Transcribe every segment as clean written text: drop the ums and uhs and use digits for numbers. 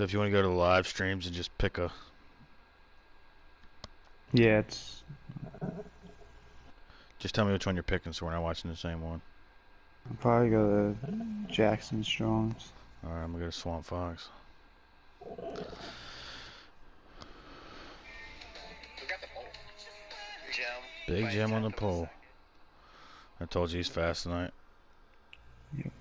So if you want to go to the live streams and just pick a... Yeah, it's Just tell me which one you're picking so we're not watching the same one. I'll probably go to Jackson Strong's. Alright, I'm going to go to Swamp Fox. Big Jim on the pole. I told you he's fast tonight. Yep.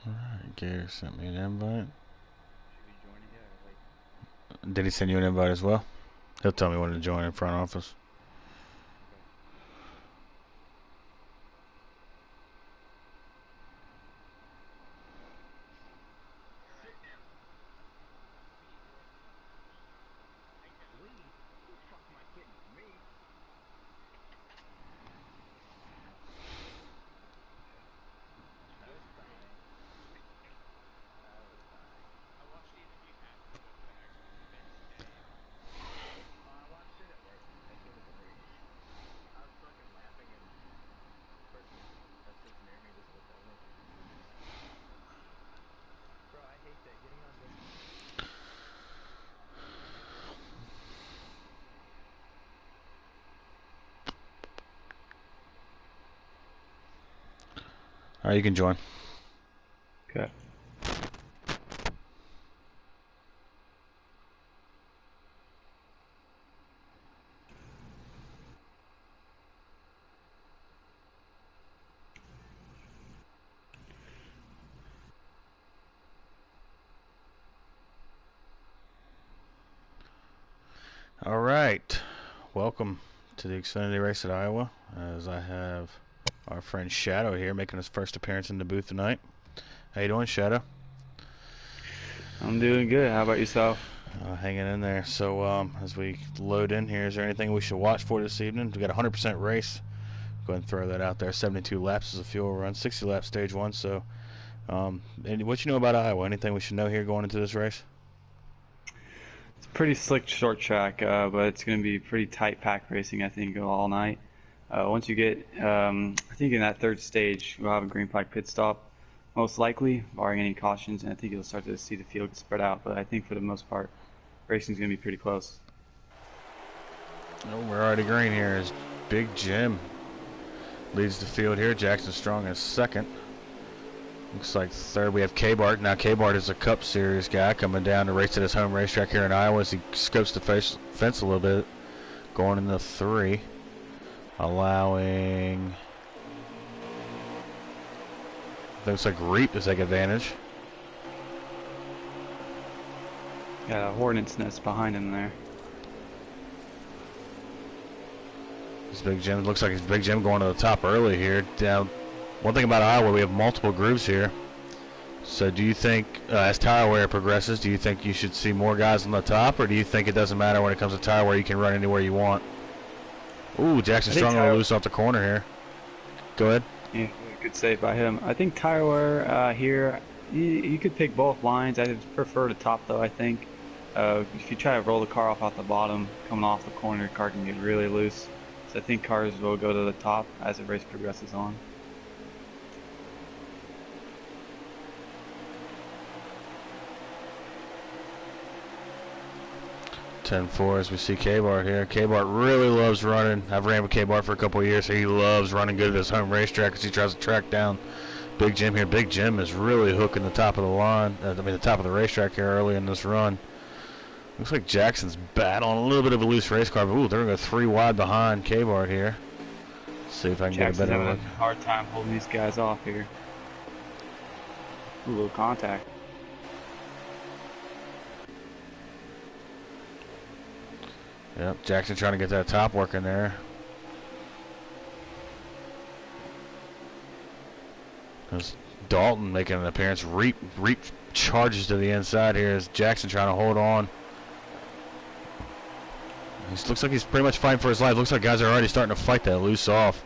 Alright, Gator sent me an invite. Did he send you an invite as well? He'll tell me when to join in front office. Alright, you can join. Okay. Alright, welcome to the Xfinity race at Iowa, as I have our friend Shadow here making his first appearance in the booth tonight. How you doing, Shadow? I'm doing good. How about yourself? Hanging in there. So as we load in here, is there anything we should watch for this evening? We got a 100% race. Go ahead and throw that out there. 72 laps is a fuel run, 60 laps stage one. So and what you know about Iowa? Anything we should know here going into this race? It's a pretty slick short track, but it's going to be pretty tight pack racing, I think, all night. Once you get, I think in that third stage, we'll have a green flag pit stop, most likely, barring any cautions, and I think you'll start to see the field spread out. But I think for the most part, racing's going to be pretty close. Oh, we're already green here. Is Big Jim leads the field here. Jackson Strong is second. Looks like third we have K-Bart. Now K-Bart is a Cup Series guy coming down to race at his home racetrack here in Iowa as he scopes the fence a little bit. Going in the 3. Allowing... Looks like Reap to take advantage. Got a hornet's nest behind him there. This Big Jim looks like it's Big Jim going to the top early here. Down. One thing about Iowa, we have multiple grooves here. So do you think, as tire wear progresses, do you think you should see more guys on the top, or do you think it doesn't matter when it comes to tire wear, you can run anywhere you want? Ooh, Jackson Strong on loose off the corner here. Go ahead. Yeah, good save by him. I think tire wear here, you could pick both lines. I prefer the top, though, I think. If you try to roll the car off the bottom, coming off the corner, the car can get really loose. So I think cars will go to the top as the race progresses on. 10-4 as we see K-Bart here. K-Bart really loves running. I've ran with K-Bart for a couple of years. He loves running good at his home racetrack as he tries to track down Big Jim here. Big Jim is really hooking the top of the line. The top of the racetrack here early in this run. Looks like Jackson's battling a little bit of a loose race car. But, ooh, they're going to go 3 wide behind K-Bart here. Let's see if I can Jackson's get a better having look. a hard time holding these guys off here. Ooh, a little contact. Yep, Jackson trying to get that top working there. There's Dalton making an appearance. Reap charges to the inside here as Jackson trying to hold on. He looks like he's pretty much fighting for his life. Looks like guys are already starting to fight that loose off.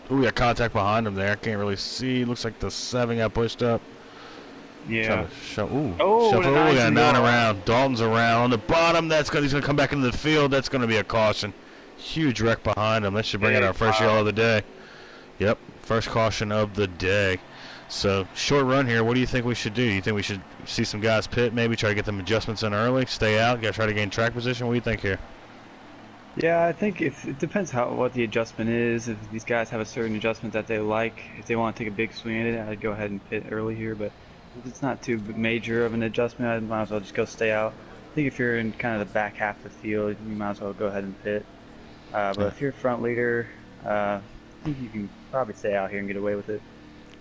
Ooh, we got contact behind him there. Can't really see. Looks like the 7 got pushed up. Yeah. Ooh. Oh, Shuffle. nice We got a 9 go. around. Dalton's around on the bottom. He's gonna come back into the field. That's gonna be a caution. Huge wreck behind him. That should bring out our first yellow of the day. Yep, first caution of the day. So short run here. What do you think we should do? You think we should see some guys pit? Maybe try to get them adjustments in early. Stay out. Got to try to gain track position. What do you think here? Yeah, I think it depends what the adjustment is. If these guys have a certain adjustment that they like, if they want to take a big swing at it, I'd go ahead and pit early here. But if it's not too major of an adjustment, I might as well just go stay out. I think if you're in kind of the back half of the field, you might as well go ahead and pit. But if you're front leader, I think you can probably stay out here and get away with it.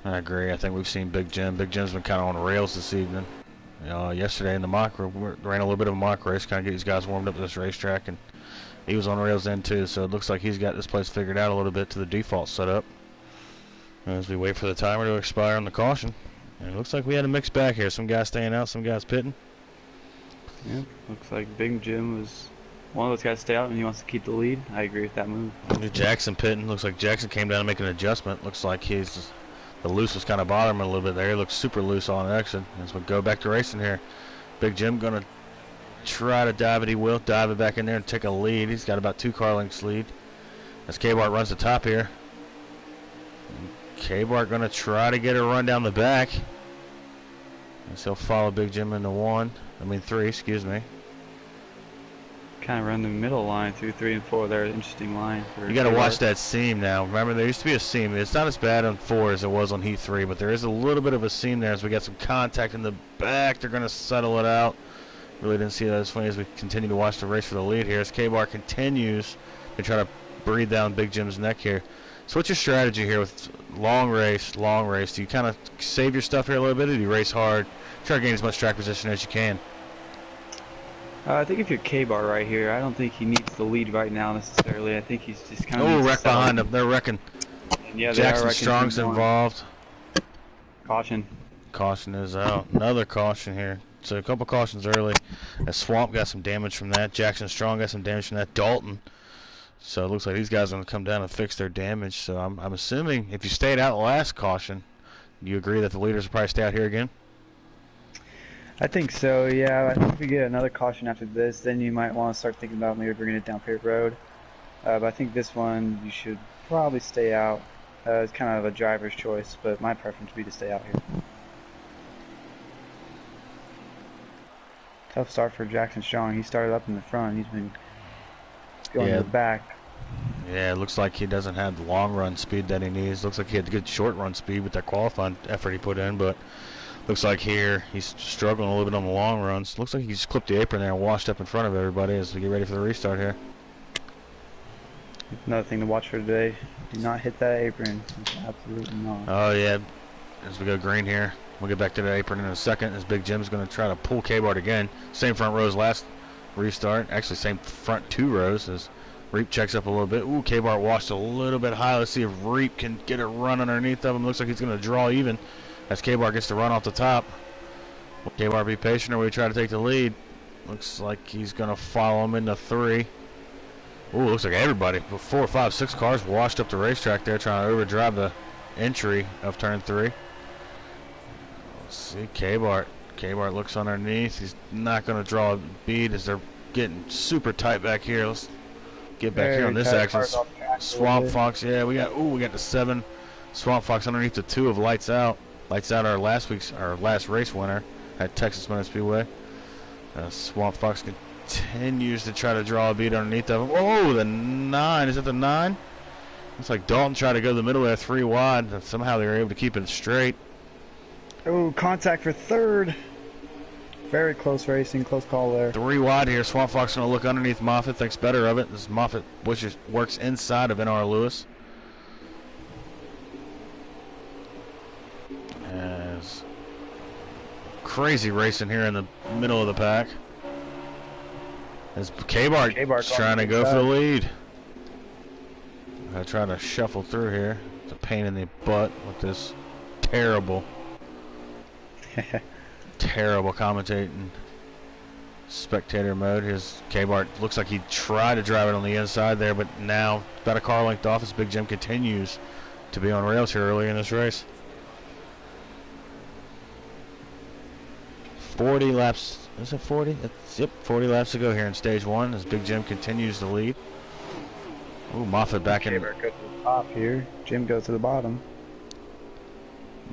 I agree. I think we've seen Big Jim. Big Jim's been kind of on rails this evening. Yesterday in the mock, we ran a little bit of a mock race, kind of get these guys warmed up to this racetrack, and he was on rails then too. So it looks like he's got this place figured out a little bit to the default setup. As we wait for the timer to expire on the caution, and it looks like we had a mixed bag here. Some guys staying out, some guys pitting. Yeah, looks like Big Jim was one of those guys to stay out, and he wants to keep the lead. I agree with that move. Jackson pitting. Looks like Jackson came down to make an adjustment. Looks like the loose was kind of bothering him a little bit there. He looks super loose on exit. As we go back to racing here, Big Jim gonna try to dive it. He will dive it back in there and take a lead. He's got about 2 car lengths lead. As K-Bart runs the top here. K-Bart gonna try to get a run down the back. And he'll follow Big Jim into 3, excuse me. Kind of run the middle line through 3 and 4 there. Interesting line. You got to watch that seam now. Remember, there used to be a seam. It's not as bad on 4 as it was on Heat 3, but there is a little bit of a seam there as we got some contact in the back. They're going to settle it out. Really didn't see that as funny as we continue to watch the race for the lead here as K-Bar continues to try to breathe down Big Jim's neck here. So what's your strategy here with long race? Do you kind of save your stuff here a little bit, or do you race hard, try to gain as much track position as you can? I think if you're K-Bar right here, I don't think he needs the lead right now necessarily. I think he's just kind of... Oh, wreck behind him. They're wrecking. And yeah, Jackson Strong's involved. Caution. Caution is out. Another caution here. So a couple cautions early. As Swamp got some damage from that. Jackson Strong got some damage from that. Dalton. So it looks like these guys are going to come down and fix their damage. So I'm assuming if you stayed out last caution, do you agree that the leaders will probably stay out here again? I think so, yeah. I think if we get another caution after this, then you might want to start thinking about maybe bringing it down pit road. But I think this one, you should probably stay out. It's kind of a driver's choice, but my preference would be to stay out here. Tough start for Jackson Strong. He started up in the front. He's been going to the back. Yeah, it looks like he doesn't have the long run speed that he needs. Looks like he had good short run speed with that qualifying effort he put in, but looks like here he's struggling a little bit on the long runs. Looks like he just clipped the apron there and washed up in front of everybody as we get ready for the restart here. Another thing to watch for today, do not hit that apron. Absolutely not. Oh yeah, as we go green here. We'll get back to the apron in a second as Big Jim's going to try to pull K-Bart again. Same front rows last restart. Actually, same front 2 rows as Reap checks up a little bit. Ooh, K-Bart washed a little bit high. Let's see if Reap can get a run underneath of him. Looks like he's going to draw even as K-Bart gets to run off the top. Will K-Bart be patient or will he try to take the lead? Looks like he's going to follow him into 3. Ooh, looks like everybody, 4, 5, 6 cars washed up the racetrack there trying to overdrive the entry of turn 3. Let's see, K-Bart. K-Bart looks underneath. He's not going to draw a bead as they're getting super tight back here. Let's get back here on this action. Swamp Fox, yeah, we got the 7 Swamp Fox underneath the 2 of Lights Out. Lights Out our last race winner at Texas Motor Speedway. Swamp Fox continues to try to draw a beat underneath of him. Oh, the 9. Is that the 9? Looks like Dalton tried to go to the middle there, 3 wide, and somehow they were able to keep it straight. Oh, contact for third. Very close racing, close call there. 3 wide here. Swamp Fox going to look underneath Moffitt, thinks better of it. This Moffitt works inside of NR Lewis. As crazy racing here in the middle of the pack. As K-Bart's trying to go for the lead. I'm trying to shuffle through here. It's a pain in the butt with this terrible commentating spectator mode. His K-Bart looks like he tried to drive it on the inside there, but now about a car length off as Big Jim continues to be on rails here early in this race. 40 laps. Is it 40? Yep, 40 laps to go here in stage 1 as Big Jim continues to lead. Ooh, Moffitt back in. K-Bart goes to the top here. Jim goes to the bottom.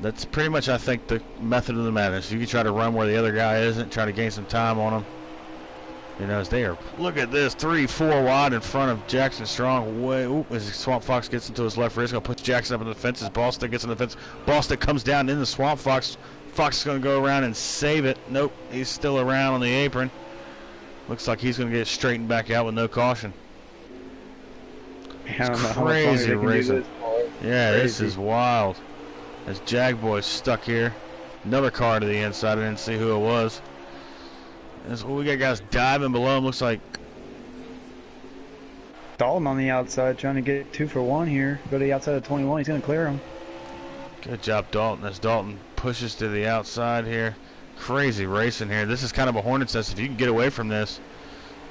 That's pretty much, I think, the method of the madness. You can try to run where the other guy isn't, try to gain some time on him. You know, as they are, look at this, 3-4 wide in front of Jackson Strong. As Swamp Fox gets into his left rear, he's going to push Jackson up in the fence as Ballstick gets in the fence. Ballstick comes down in the Swamp Fox. Fox is going to go around and save it. Nope, he's still around on the apron. Looks like he's going to get straightened back out with no caution. It's crazy racing. Yeah, this is wild. As Jagboy's stuck here. Another car to the inside. I didn't see who it was. We got guys diving below him. Looks like Dalton on the outside trying to get 2 for 1 here. Go to the outside of 21. He's going to clear him. Good job, Dalton. As Dalton pushes to the outside here. Crazy racing here. This is kind of a hornet's nest. If you can get away from this,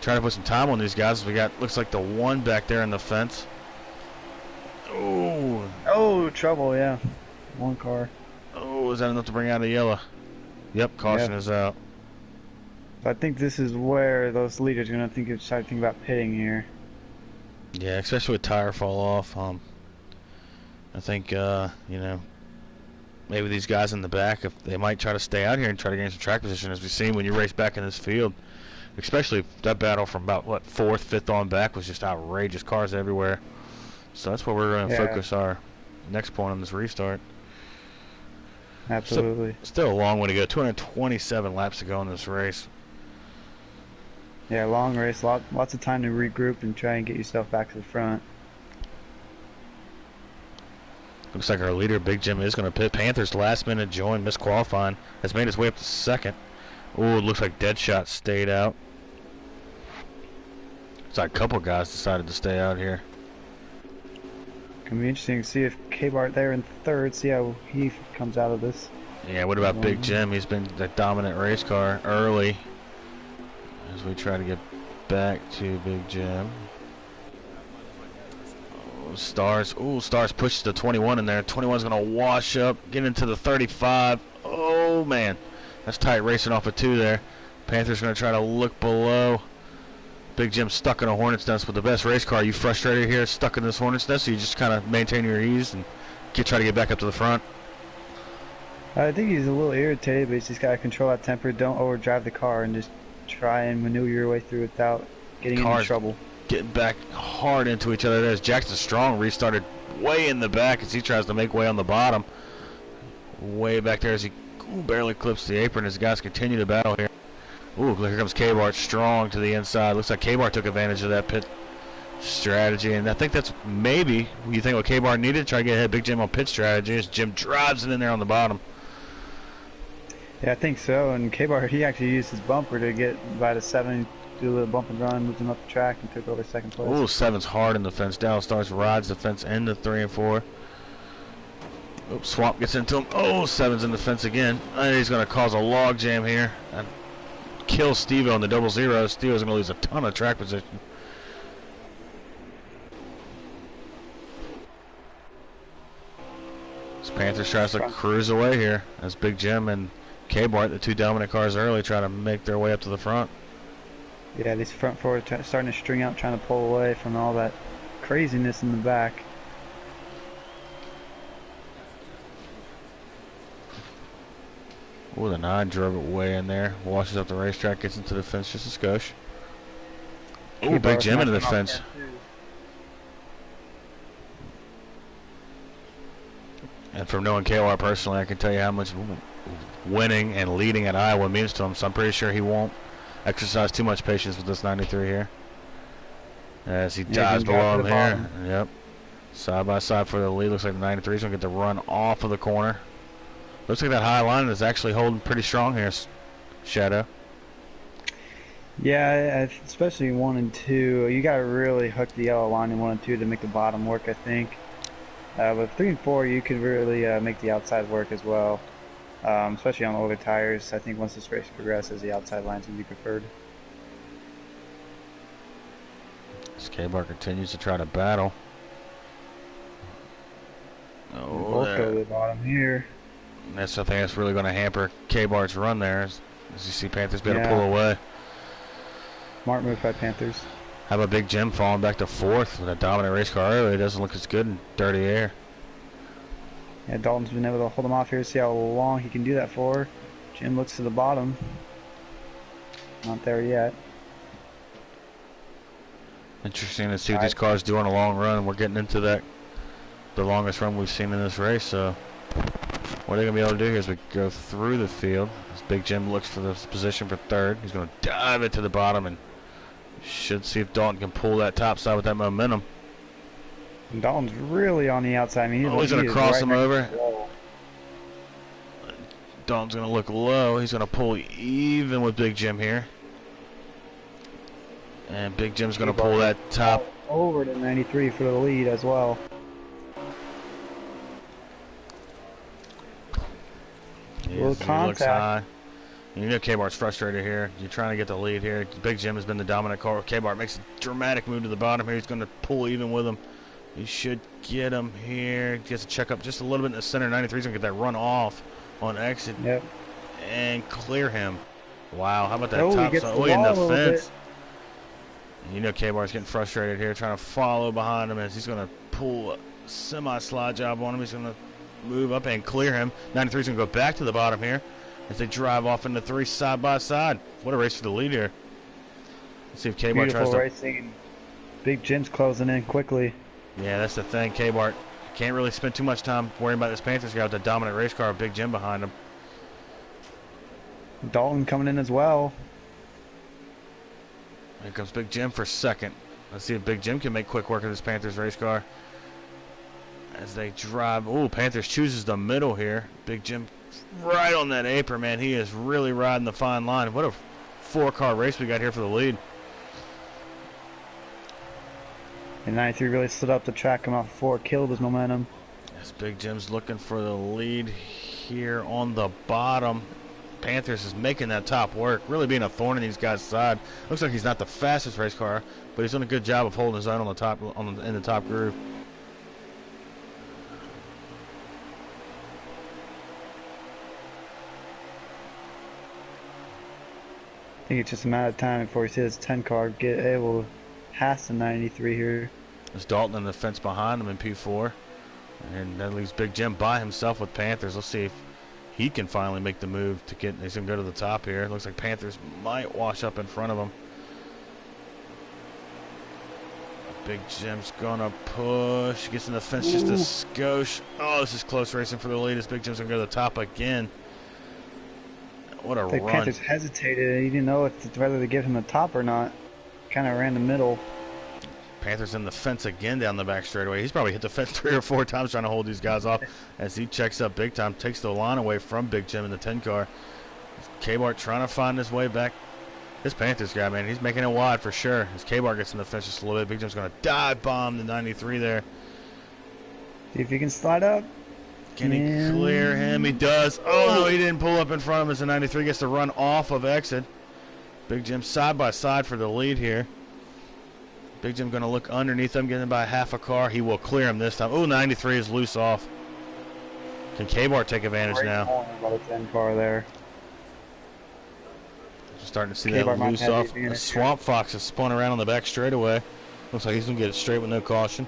try to put some time on these guys. We got, looks like the 1 back there in the fence. Oh, trouble, yeah. 1 car. Oh, is that enough to bring out a yellow? Yep, caution is out. So I think this is where those leaders are going to start thinking about pitting here. Yeah, especially with tire fall off. I think, you know, maybe these guys in the back, if they might try to stay out here and try to gain some track position, as we've seen when you race back in this field. Especially that battle from about, what, 4th, 5th on back was just outrageous, cars everywhere. So that's where we're going to focus our next point on this restart. Absolutely. Still a long way to go. 227 laps to go in this race. Yeah, long race. Lots of time to regroup and try and get yourself back to the front. Looks like our leader, Big Jim, is going to pit. Panthers last minute join, missed qualifying. Has made his way up to 2nd. Oh, it looks like Deadshot stayed out. Looks like a couple guys decided to stay out here. Gonna be interesting to see if K-Bart there in 3rd, see how he comes out of this. Yeah, what about Big Jim? He's been the dominant race car early. As we try to get back to Big Jim. Oh, Stars. Ooh, Stars pushes the 21 in there. 21's gonna wash up, get into the 35. Oh man, that's tight racing off of 2 there. Panthers gonna try to look below. Big Jim stuck in a hornet's nest with the best race car. You frustrated here, stuck in this hornet's nest, so you just kind of maintain your ease and try to get back up to the front? I think he's a little irritated, but he's just got to control that temper. Don't overdrive the car and just try and maneuver your way through without getting into trouble. Getting back hard into each other. There's Jackson Strong restarted way in the back as he tries to make way on the bottom. Way back there as he barely clips the apron as the guys continue to battle here. Ooh, here comes K-Bart Strong to the inside. Looks like K-Bart took advantage of that pit strategy, and I think that's maybe you think what K-Bart needed, try to get ahead Big Jim on pit strategy as Jim drives it in there on the bottom. Yeah, I think so, and K-Bart, he actually used his bumper to get by the 7, do a little bump and run, moved him up the track, and took over 2nd place. Ooh, 7's hard in the fence. Dallas Stars rides the fence into 3 and 4. Oops, Swamp gets into him. Oh, 7's in the fence again. He's going to cause a log jam here. And kill Steve-O in the 00. Steve-O's going to lose a ton of track position. This Panthers tries to cruise away here as Big Jim and K-Bart, the 2 dominant cars early, try to make their way up to the front. Yeah, these front four are starting to string out, trying to pull away from all that craziness in the back. Oh, the 9 drove it way in there. Washes up the racetrack, gets into the fence just a skosh. Ooh, big Jim into the fence. And from knowing KOR personally, I can tell you how much winning and leading at Iowa means to him. So I'm pretty sure he won't exercise too much patience with this 93 here. As he dives below him here. Bottom. Yep. Side by side for the lead. Looks like the 93 is going to get the run off of the corner. Looks like that high line is actually holding pretty strong here, Shadow. Yeah, especially 1 and 2. You got to really hook the yellow line in 1 and 2 to make the bottom work, I think. But 3 and 4, you could really make the outside work as well, especially on older tires. I think once this race progresses, the outside line's going to be preferred. K-Bar continues to try to battle. Oh, both go to the bottom here. That's something that's really going to hamper K-Bar's run there. As you see Panthers be able to pull away. Smart move by Panthers. How about Big Jim falling back to 4th with a dominant race car early? It doesn't look as good in dirty air. Yeah, Dalton's been able to hold him off here. See how long he can do that for. Jim looks to the bottom. Not there yet. Interesting to see what these cars do on a long run. We're getting into the longest run we've seen in this race. So what they're going to be able to do here is we go through the field. As Big Jim looks for this position for 3rd. He's going to dive it to the bottom and should see if Dalton can pull that top side with that momentum. And Dalton's really on the outside. I mean, he's going to cross him over. Dalton's going to look low. He's going to pull even with Big Jim here. And Big Jim's going to pull that top over to 93 for the lead as well. Little contact. You know K-Bar's frustrated here. You're trying to get the lead here. Big Jim has been the dominant car. K-Bar makes a dramatic move to the bottom here. He's going to pull even with him. He should get him here. Gets to check up just a little bit in the center. 93 is going to get that run off on exit. Yep. And clear him. Wow, how about that top side? Oh, in the fence. Bit. You know K-Bar's getting frustrated here, trying to follow behind him as he's going to pull a semi-slide job on him. He's going to move up and clear him. 93 is going to go back to the bottom here as they drive off into 3 side by side. What a race for the lead here. Let's see if K-Bar tries to... racing. Big Jim's closing in quickly. Yeah, that's the thing. K-Bar can't really spend too much time worrying about this Panthers guy with the dominant race car, Big Jim behind him. Dalton coming in as well. Here comes Big Jim for 2nd. Let's see if Big Jim can make quick work of this Panthers race car. As they drive. Ooh, Panthers chooses the middle here. Big Jim right on that apron, man. He is really riding the fine line. What a 4-car race we got here for the lead. And 93 really slid up the track, coming off 4, killed his momentum. Yes, Big Jim's looking for the lead here on the bottom. Panthers is making that top work, really being a thorn in these guys' side. Looks like he's not the fastest race car, but he's done a good job of holding his own on the top, in the top groove. I think it's just a matter of time before he sees his 10 car get able to pass the 93 here. There's Dalton in the fence behind him in P4, and that leaves Big Jim by himself with Panthers. Let's see if he can finally make the move to get. He's gonna go to the top here. It looks like Panthers might wash up in front of him. Big Jim's gonna push. Gets in the fence just a skosh. Oh, this is close racing for the lead. As Big Jim's gonna go to the top again. What a run! Panthers hesitated. He didn't know whether to give him the top or not. Kind of ran the middle. Panthers in the fence again down the back straightaway. He's probably hit the fence 3 or 4 times trying to hold these guys off as he checks up big time, takes the line away from Big Jim in the 10 car. K-Bar trying to find his way back. This Panthers guy, man, he's making it wide for sure. As K-Bar gets in the fence just a little bit, Big Jim's going to dive bomb the 93 there. See if he can slide up. Can he clear him? He does. Oh, no, he didn't pull up in front of him as the 93 gets to run off of exit. Big Jim side by side for the lead here. Big Jim going to look underneath him, getting by half a car. He will clear him this time. Oh, 93 is loose off. Can K-Bar take advantage now? About a 10 car there. Just starting to see that loose off. Swamp Fox has spun around on the back straightaway. Looks like he's going to get it straight with no caution.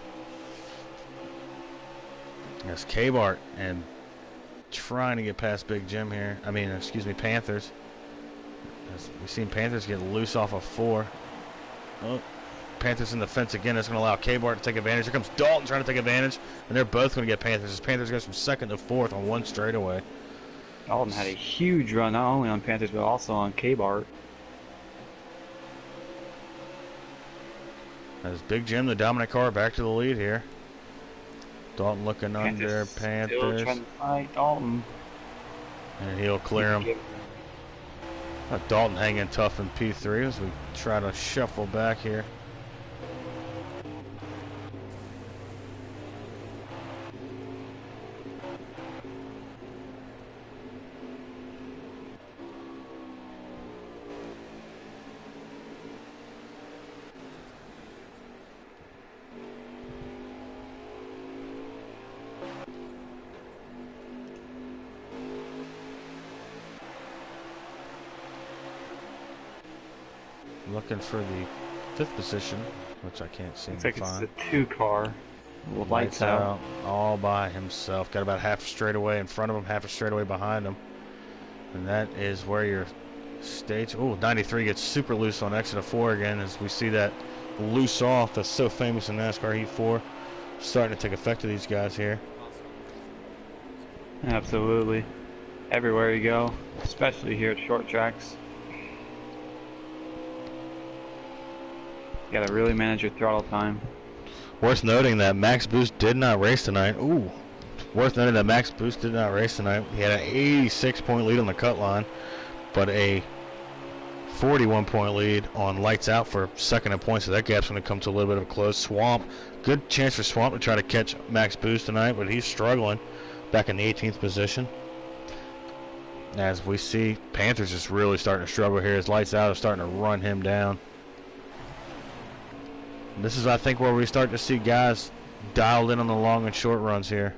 That's K-Bar and trying to get past Big Jim here. I mean, excuse me, Panthers. We've seen Panthers get loose off of 4. Oh, Panthers in the fence again. That's going to allow K-Bart to take advantage. Here comes Dalton trying to take advantage, and they're both going to get Panthers. As Panthers goes from second to fourth on one straightaway. Dalton had a huge run, not only on Panthers, but also on K-Bart. As Big Jim, the dominant car, back to the lead here. Dalton looking under Panthers. Still trying to fight Dalton. And he'll clear him. Dalton hanging tough in P3 as we try to shuffle back here. Looking for the fifth position, which I can't seem to find. It's a 2 car. Lights out. All by himself. Got about half a straightaway in front of him, half a straightaway behind him. And that is where your stage. Oh, 93 gets super loose on exit of 4 again, as we see that loose off that's so famous in NASCAR Heat 4 starting to take effect of these guys here. Absolutely. Everywhere you go, especially here at short tracks. You gotta really manage your throttle time. Worth noting that Max Boost did not race tonight. Ooh. Worth noting that Max Boost did not race tonight. He had an 86-point lead on the cut line, but a 41-point lead on lights out for second in points. So that gap's going to come to a little bit of a close. Swamp, good chance for Swamp to try to catch Max Boost tonight, but he's struggling back in the 18th position. As we see, Panthers is really starting to struggle here. His lights out are starting to run him down. This is, I think, where we start to see guys dialed in on the long and short runs here.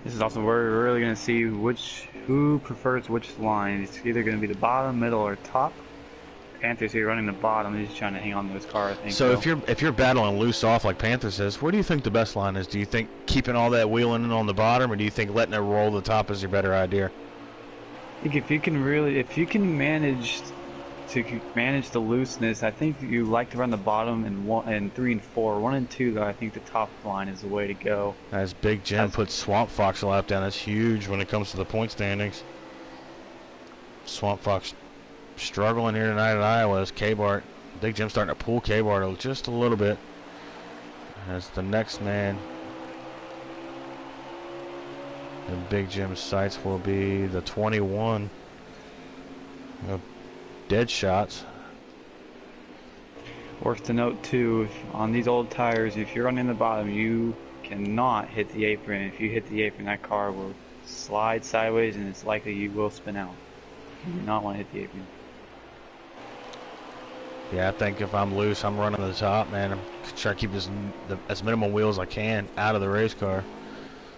This is also where we're really going to see who prefers which line. It's either going to be the bottom, middle, or top. Panthers here running the bottom. He's trying to hang on to his car, I think. So if you're battling loose off like Panthers is, where do you think the best line is? Do you think keeping all that wheeling in on the bottom, or do you think letting it roll the top is your better idea? I think if you can manage the looseness, I think you like to run the bottom in 3 and 4. 1 and 2, though, I think the top line is the way to go. As Big Jim puts Swamp Fox a lap down, that's huge when it comes to the point standings. Swamp Fox struggling here tonight at Iowa as K-Bart. Big Jim starting to pull K-Bart just a little bit. As the next man in Big Jim's sights will be the 21 of Dead Shots. Worth to note too, on these old tires, if you're running the bottom, you cannot hit the apron. If you hit the apron, that car will slide sideways and it's likely you will spin out. You do not want to hit the apron. Yeah, I think if I'm loose, I'm running the top, man. I'm trying to keep as minimal wheels as I can out of the race car.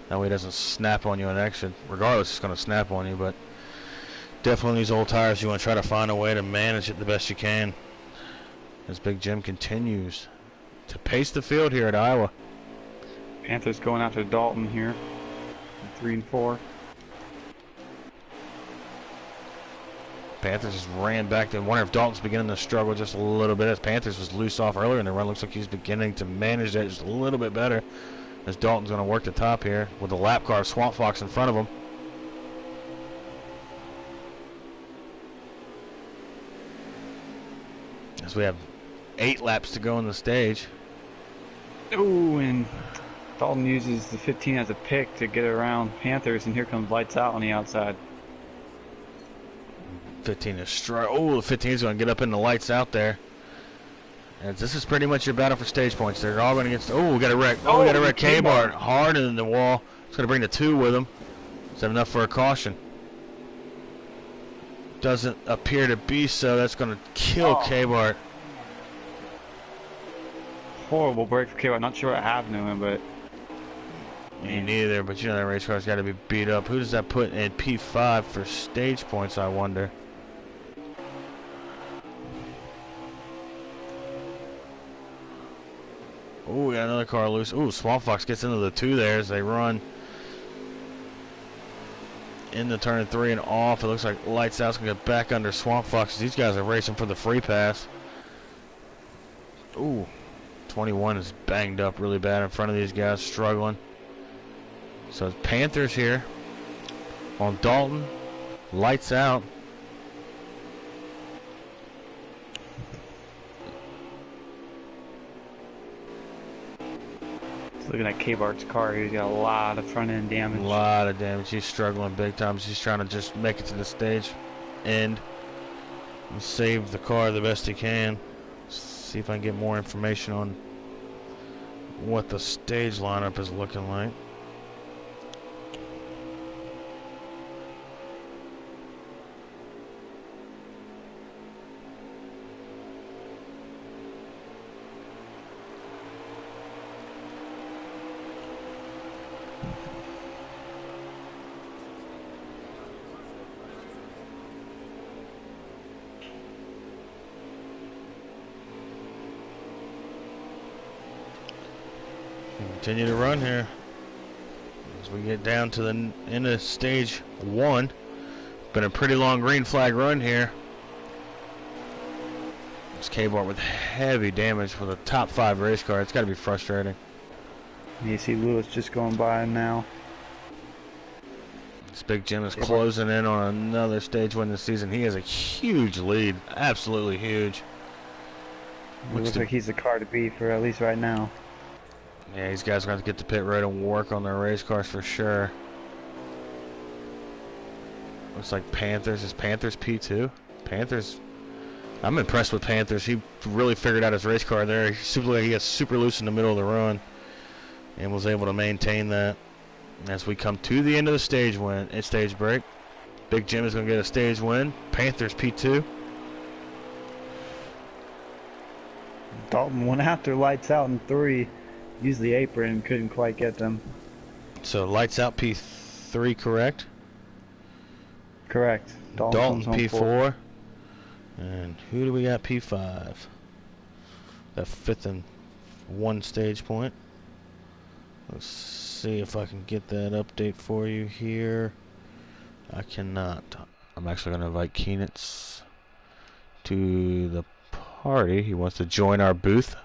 That way it doesn't snap on you on exit. Regardless, it's going to snap on you, but definitely these old tires, you want to try to find a way to manage it the best you can. As Big Jim continues to pace the field here at Iowa. Panthers going after Dalton here in 3 and 4. Panthers just ran back. I wonder if Dalton's beginning to struggle just a little bit, as Panthers was loose off earlier in the run. Looks like he's beginning to manage that just a little bit better, as Dalton's going to work the top here with the lap car of Swamp Fox in front of him. As we have 8 laps to go in the stage. Oh, and Dalton uses the 15 as a pick to get around Panthers, and here comes lights out on the outside. 15 is straight. Oh, the 15 is going to get up in the lights out there. And this is pretty much your battle for stage points. They're all going to get. Oh, we got a wreck. Oh, we got a wreck. K-Bart hard in the wall. It's going to bring the 2 with him. Is that enough for a caution? Doesn't appear to be so. That's going to kill K-Bart. Horrible break for K-Bart. Not sure what happened to him, but. Me neither, but you know that race car's got to be beat up. Who does that put in P5 for stage points, I wonder? Oh, we got another car loose. Oh, Swamp Fox gets into the 2 there as they run into turn 3 and off. It looks like lights out's going to get back under Swamp Fox. These guys are racing for the free pass. Ooh, 21 is banged up really bad in front of these guys, struggling. So it's Panthers here on Dalton. Lights out. Looking at K-Bart's car, he's got a lot of front end damage. A lot of damage. He's struggling big time. He's trying to just make it to the stage end and save the car the best he can. See if I can get more information on what the stage lineup is looking like. Continue to run here as we get down to the end of stage 1. Been a pretty long green flag run here. This K-Bar with heavy damage for the top 5 race car. It's got to be frustrating. You see Lewis just going by him now. This Big Jim is closing in on another stage win this season. He has a huge lead, absolutely huge. Looks like he's the car to beat for at least right now. Yeah, these guys are going to get to pit road and work on their race cars for sure. Looks like Panthers. Is Panthers P2? Panthers. I'm impressed with Panthers. He really figured out his race car there. He got super loose in the middle of the run and was able to maintain that. As we come to the end of the stage break, Big Jim is going to get a stage win. Panthers P2. Dalton went after lights out in 3. Used the apron and couldn't quite get them. So lights out P3, correct? Correct. Dalton P4. And who do we got P5? That 5th and 1 stage point. Let's see if I can get that update for you here. I cannot. I'm actually going to invite Keenitz to the party. He wants to join our booth.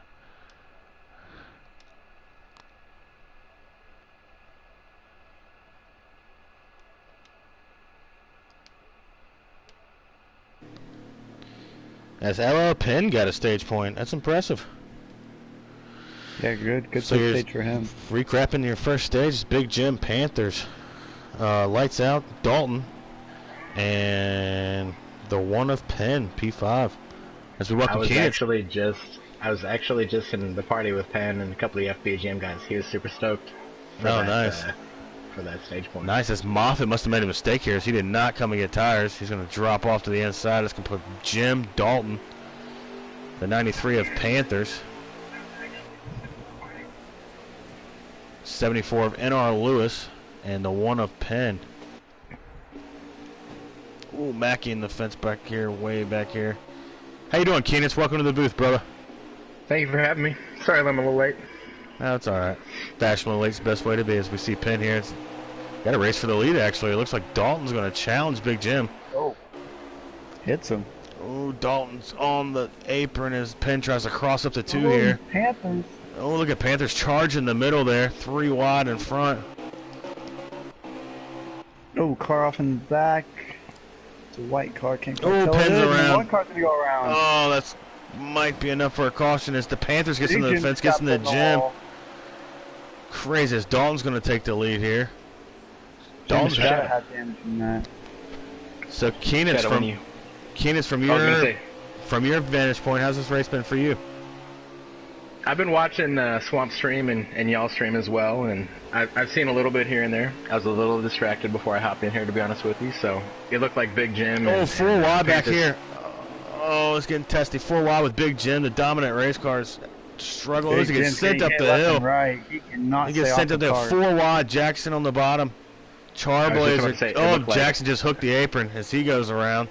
As LL Penn got a stage point. That's impressive. Yeah, good So stage for him. Recapping your first stage is Big Jim Panthers. Lights out Dalton. And the one of Penn, P5. As we welcome Keenan. I was actually just in the party with Penn and a couple of FBGM guys. He was super stoked for nice. For that stage point. Nice. As Moffitt must have made a mistake here. He did not come and get tires. He's going to drop off to the inside. It's going to put Jim Dalton, the 93 of Panthers. 74 of NR Lewis, and the 1 of Penn. Ooh, Mackey in the fence back here, way back here. How you doing, Keenan? Welcome to the booth, brother. Thank you for having me. Sorry I'm a little late. No, it's all right. Fashionably late's the best way to be. As we see Penn here, it's got a race for the lead. Actually, it looks like Dalton's going to challenge Big Jim. Oh, hits him. Oh, Dalton's on the apron as Penn tries to cross up to 2 here. Panthers. Oh, look at Panthers charge in the middle there, 3 wide in front. Oh, car off in the back. It's a white car. Can't quite Oh, tell Penn's it is. around. One car's gonna go around. Oh, that's might be enough for a caution as the Panthers gets into the fence, gets in the Jim's gym. wall. Crazy as Dalton's going to take the lead here. Dalton's got to have damage from that. So Keenan's from your vantage point. How's this race been for you? I've been watching Swamp stream and y'all stream as well, and I've seen a little bit here and there. I was a little distracted before I hopped in here, to be honest with you. So it looked like Big Jim. Oh, 4 wide back here. Oh, it's getting testy. 4 wide with Big Jim, the dominant race cars. Struggling. He gets sent up the hill. Right. He cannot. He gets sent up there. 4 wide. Jackson on the bottom. Charblazer. Oh, Jackson just hooked the apron as he goes around.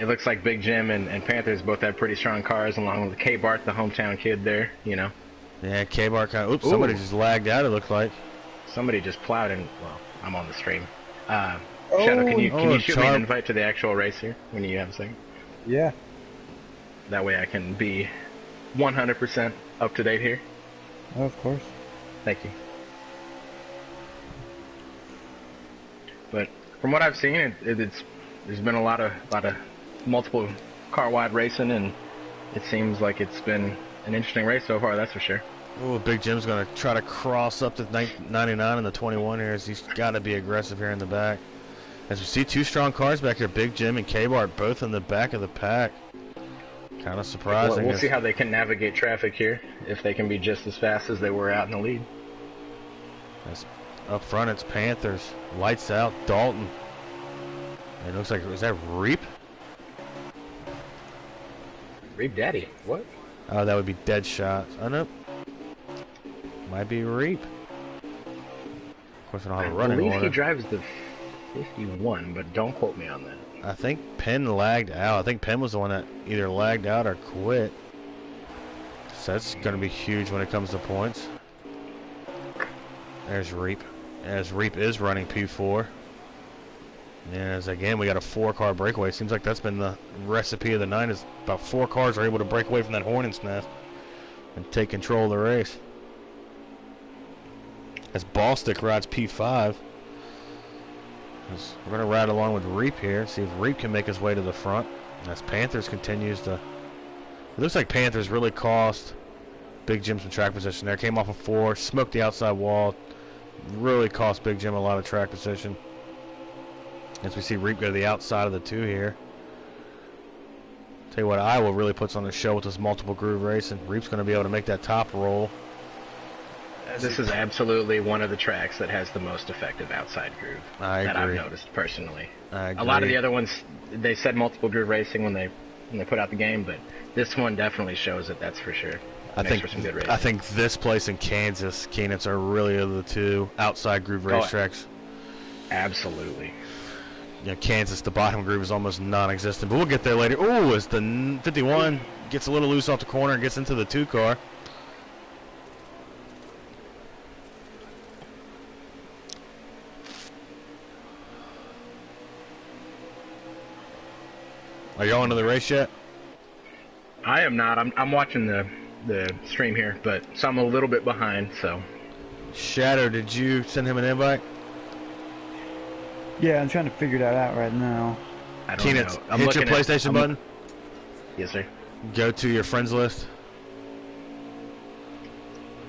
It looks like Big Jim and Panthers both have pretty strong cars, along with K Bart, the hometown kid there. You know. Yeah, K Bart kind of. Oops, somebody just lagged out. It looked like. Somebody just plowed in. Well, I'm on the stream. Shadow, can you shoot me an invite to the actual race here when you have a second? Yeah. That way I can be 100% up to date here? Oh, of course. Thank you. But from what I've seen, there's been a lot of multiple car wide racing, and it seems like it's been an interesting race so far. That's for sure. Oh, Big Jim's going to try to cross up to 99 in the 21 here, as he's got to be aggressive here in the back. As we see two strong cars back here, Big Jim and K-Bart both in the back of the pack. Kind of surprising. We'll see how they can navigate traffic here, if they can be just as fast as they were out in the lead. As up front, it's Panthers. Lights out, Dalton. It looks like, is that Reap? Reap Daddy, what? Oh, that would be Dead Shot. Oh, no. Might be Reap. Of course, I don't have a running order. I believe he drives the 51, but don't quote me on that. I think Penn lagged out. I think Penn was the one that either lagged out or quit. So that's going to be huge when it comes to points. There's Reap. As Reap is running P4. And as again, we got a 4-car breakaway. Seems like that's been the recipe of the night. Is about 4 cars are able to break away from that hornet's nest and take control of the race. As Ballstick rides P5. We're going to ride along with Reap here, see if Reap can make his way to the front. As Panthers continues to... It looks like Panthers really cost Big Jim some track position there. Came off a 4, smoked the outside wall. Really cost Big Jim a lot of track position. As we see Reap go to the outside of the 2 here. Tell you what, Iowa really puts on the show with this multiple groove racing. Reap's going to be able to make that top roll. This is absolutely one of the tracks that has the most effective outside groove that I've noticed personally. A lot of the other ones, they said multiple groove racing when they put out the game, but this one definitely shows it. That's for sure. I think this place in Kansas, Keenance, are really the 2 outside groove racetracks. Absolutely. You know, Kansas, the bottom groove is almost non-existent, but we'll get there later. Ooh, as the 51 gets a little loose off the corner and gets into the 2 car. Are y'all into the race yet? I am not. I'm watching the stream here, but so I'm a little bit behind. So, Shadow, did you send him an invite? Yeah, I'm trying to figure that out right now. I don't know. Hit your PlayStation button. Yes, sir. Go to your friends list.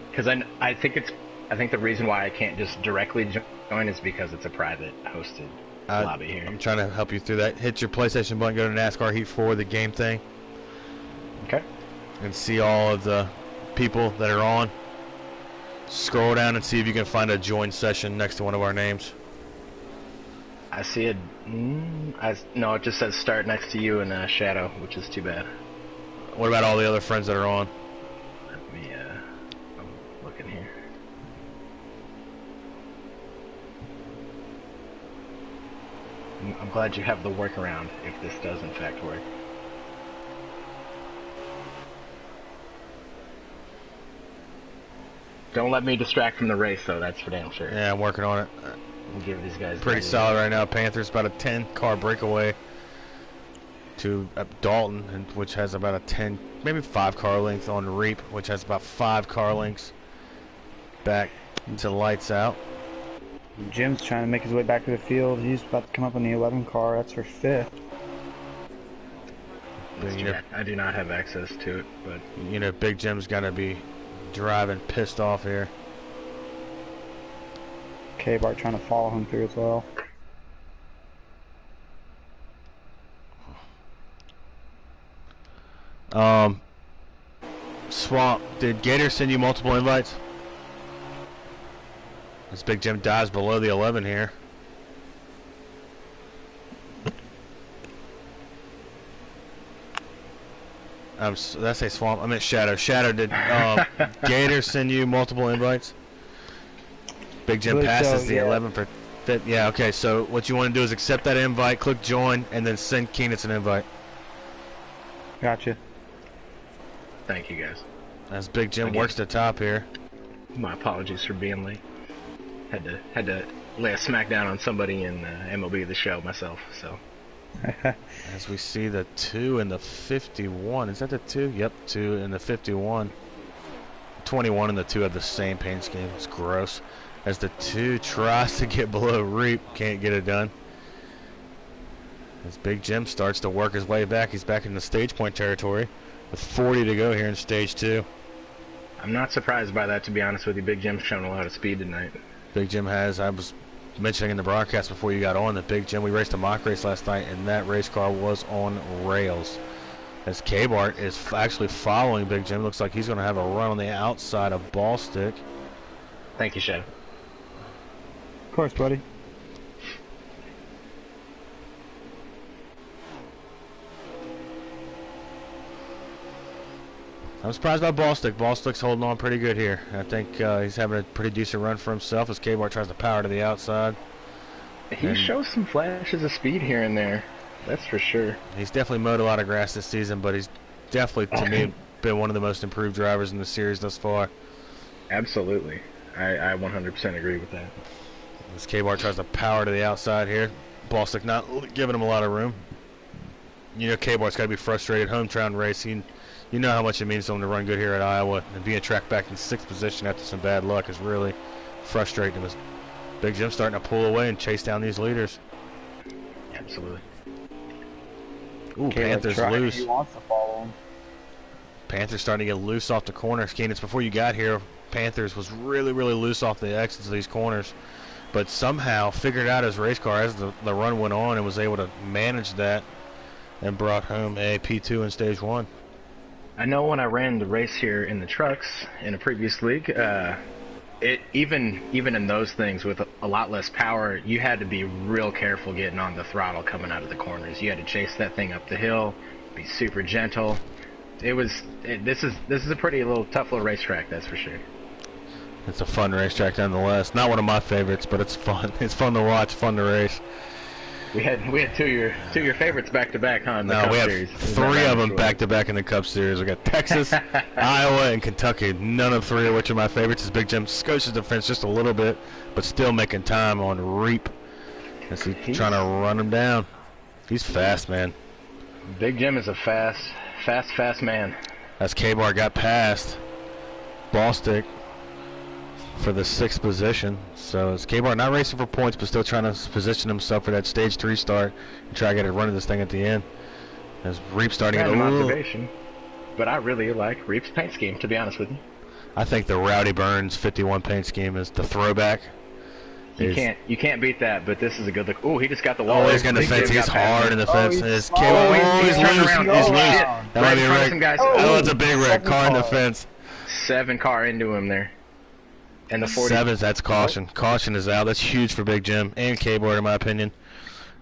Because I think the reason why I can't just directly join is because it's a private hosted lobby here. I'm trying to help you through that. Hit your PlayStation button, go to NASCAR Heat 4, the game thing. Okay. And see all of the people that are on. Scroll down and see if you can find a join session next to one of our names. I see it. No, it just says start next to you and Shadow, which is too bad. What about all the other friends that are on? Let me, I'm looking here. I'm glad you have the workaround if this does in fact work. Don't let me distract from the race, though. That's for damn sure. Yeah, I'm working on it. We'll give these guys pretty solid right now. Panthers about a 10-car breakaway to Dalton, which has about a 10, maybe 5-car length on Reap, which has about 5 car lengths back to lights out. Jim's trying to make his way back to the field. He's about to come up in the 11 car. That's for 5th. I do not have access to it, but you know, Big Jim's gonna be driving pissed off here. K-Bart trying to follow him through as well. Swamp, did Gator send you multiple invites? This Big Jim dives below the 11 here. Did I say Swamp? I meant Shadow. Shadow, did Gator send you multiple invites? Big Jim passes the 11 for that. Yeah, okay, so what you want to do is accept that invite, click join, and then send Keenitz an invite. Gotcha. Thank you, guys. As Big Jim works the top here. My apologies for being late. Had to lay a smackdown on somebody in MLB The Show myself, so. As we see the 2 and the 51. Is that the 2? Yep, 2 and the 51. 21 and the 2 have the same paint scheme. It's gross. As the 2 tries to get below Reap, can't get it done. As Big Jim starts to work his way back, he's back in the stage point territory with 40 to go here in stage 2. I'm not surprised by that, to be honest with you. Big Jim's shown a lot of speed tonight. Big Jim has. I was mentioning in the broadcast before you got on that Big Jim, we raced a mock race last night, and that race car was on rails. As K-Bart is actually following Big Jim, looks like he's going to have a run on the outside of Ball Stick. Thank you, Shadow. Of course, buddy. I'm surprised by Ball Stick. Ball Stick's holding on pretty good here. I think he's having a pretty decent run for himself as K-Bart tries to power to the outside. He shows some flashes of speed here and there. That's for sure. He's definitely mowed a lot of grass this season, but he's definitely, to me, been one of the most improved drivers in the series thus far. Absolutely. I 100% agree with that. As K-Bart tries to power to the outside here. Ball Stick not giving him a lot of room. You know K-Bart's got to be frustrated. Hometown racing. You know how much it means to him to run good here at Iowa, and being tracked back in 6th position after some bad luck is really frustrating him. Big Jim starting to pull away and chase down these leaders. Absolutely. Ooh, Panther's loose. He wants to follow him. Panther's starting to get loose off the corners. Keenan, before you got here, Panthers was really loose off the exits of these corners, but somehow figured out his race car as the run went on and was able to manage that and brought home a P2 in stage 1. I know when I ran the race here in the trucks in a previous league, even in those things with a lot less power, you had to be real careful getting on the throttle coming out of the corners. You had to chase that thing up the hill, be super gentle. This is a pretty tough little racetrack, that's for sure. It's a fun racetrack nonetheless. Not one of my favorites, but it's fun. It's fun to watch, fun to race. We had two of your favorites back to back, huh? In the no, Cup we have Series. 3 of them back to back in the Cup Series. We got Texas, Iowa, and Kentucky. None of 3 of which are my favorites. As Big Jim scoaches the fence just a little bit, but still making time on Reap as he's trying to run him down. He's fast, man. Big Jim is a fast man. As K-Bar got past Ball Stick for the 6th position. So it's K-Bar not racing for points, but still trying to position himself for that stage 3 start and try to get a run of this thing at the end. As Reap starting to observation, but I really like Reap's paint scheme, to be honest with you. I think the Rowdy Burns 51 paint scheme is the throwback. You can't beat that, but this is a good look. Oh, he just got the wall. Oh, he's got the fence. He's hard in the fence. He's loose. He's loose. That might be a wreck. Oh, it's a big wreck. Car in the fence. 7 car into him there. And the 40. 7s, that's caution. Caution is out. That's huge for Big Jim and K-Bar, in my opinion.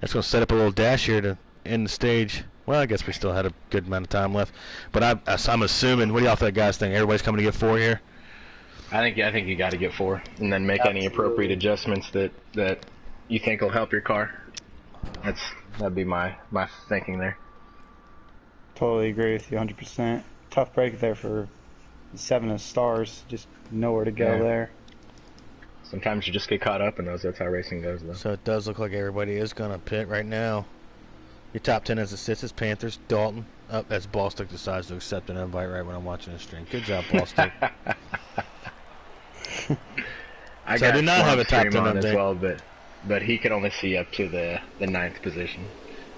That's going to set up a little dash here to end the stage. Well, I guess we still had a good amount of time left. But I'm assuming, what do y'all think, guys think? Everybody's coming to get 4 here? I think you got to get 4, and then make any appropriate adjustments that you think will help your car. That'd be my thinking there. Totally agree with you, 100%. Tough break there for 7 of stars. Just nowhere to go there. Sometimes you just get caught up in those. That's how racing goes, though. So it does look like everybody is going to pit right now. Your top 10 as assists is Panthers, Dalton. As Ball Stick decides to accept an invite right when I'm watching the stream. Good job, Ball Stick. I do not have a top 10 on as well, but he could only see up to the 9th position.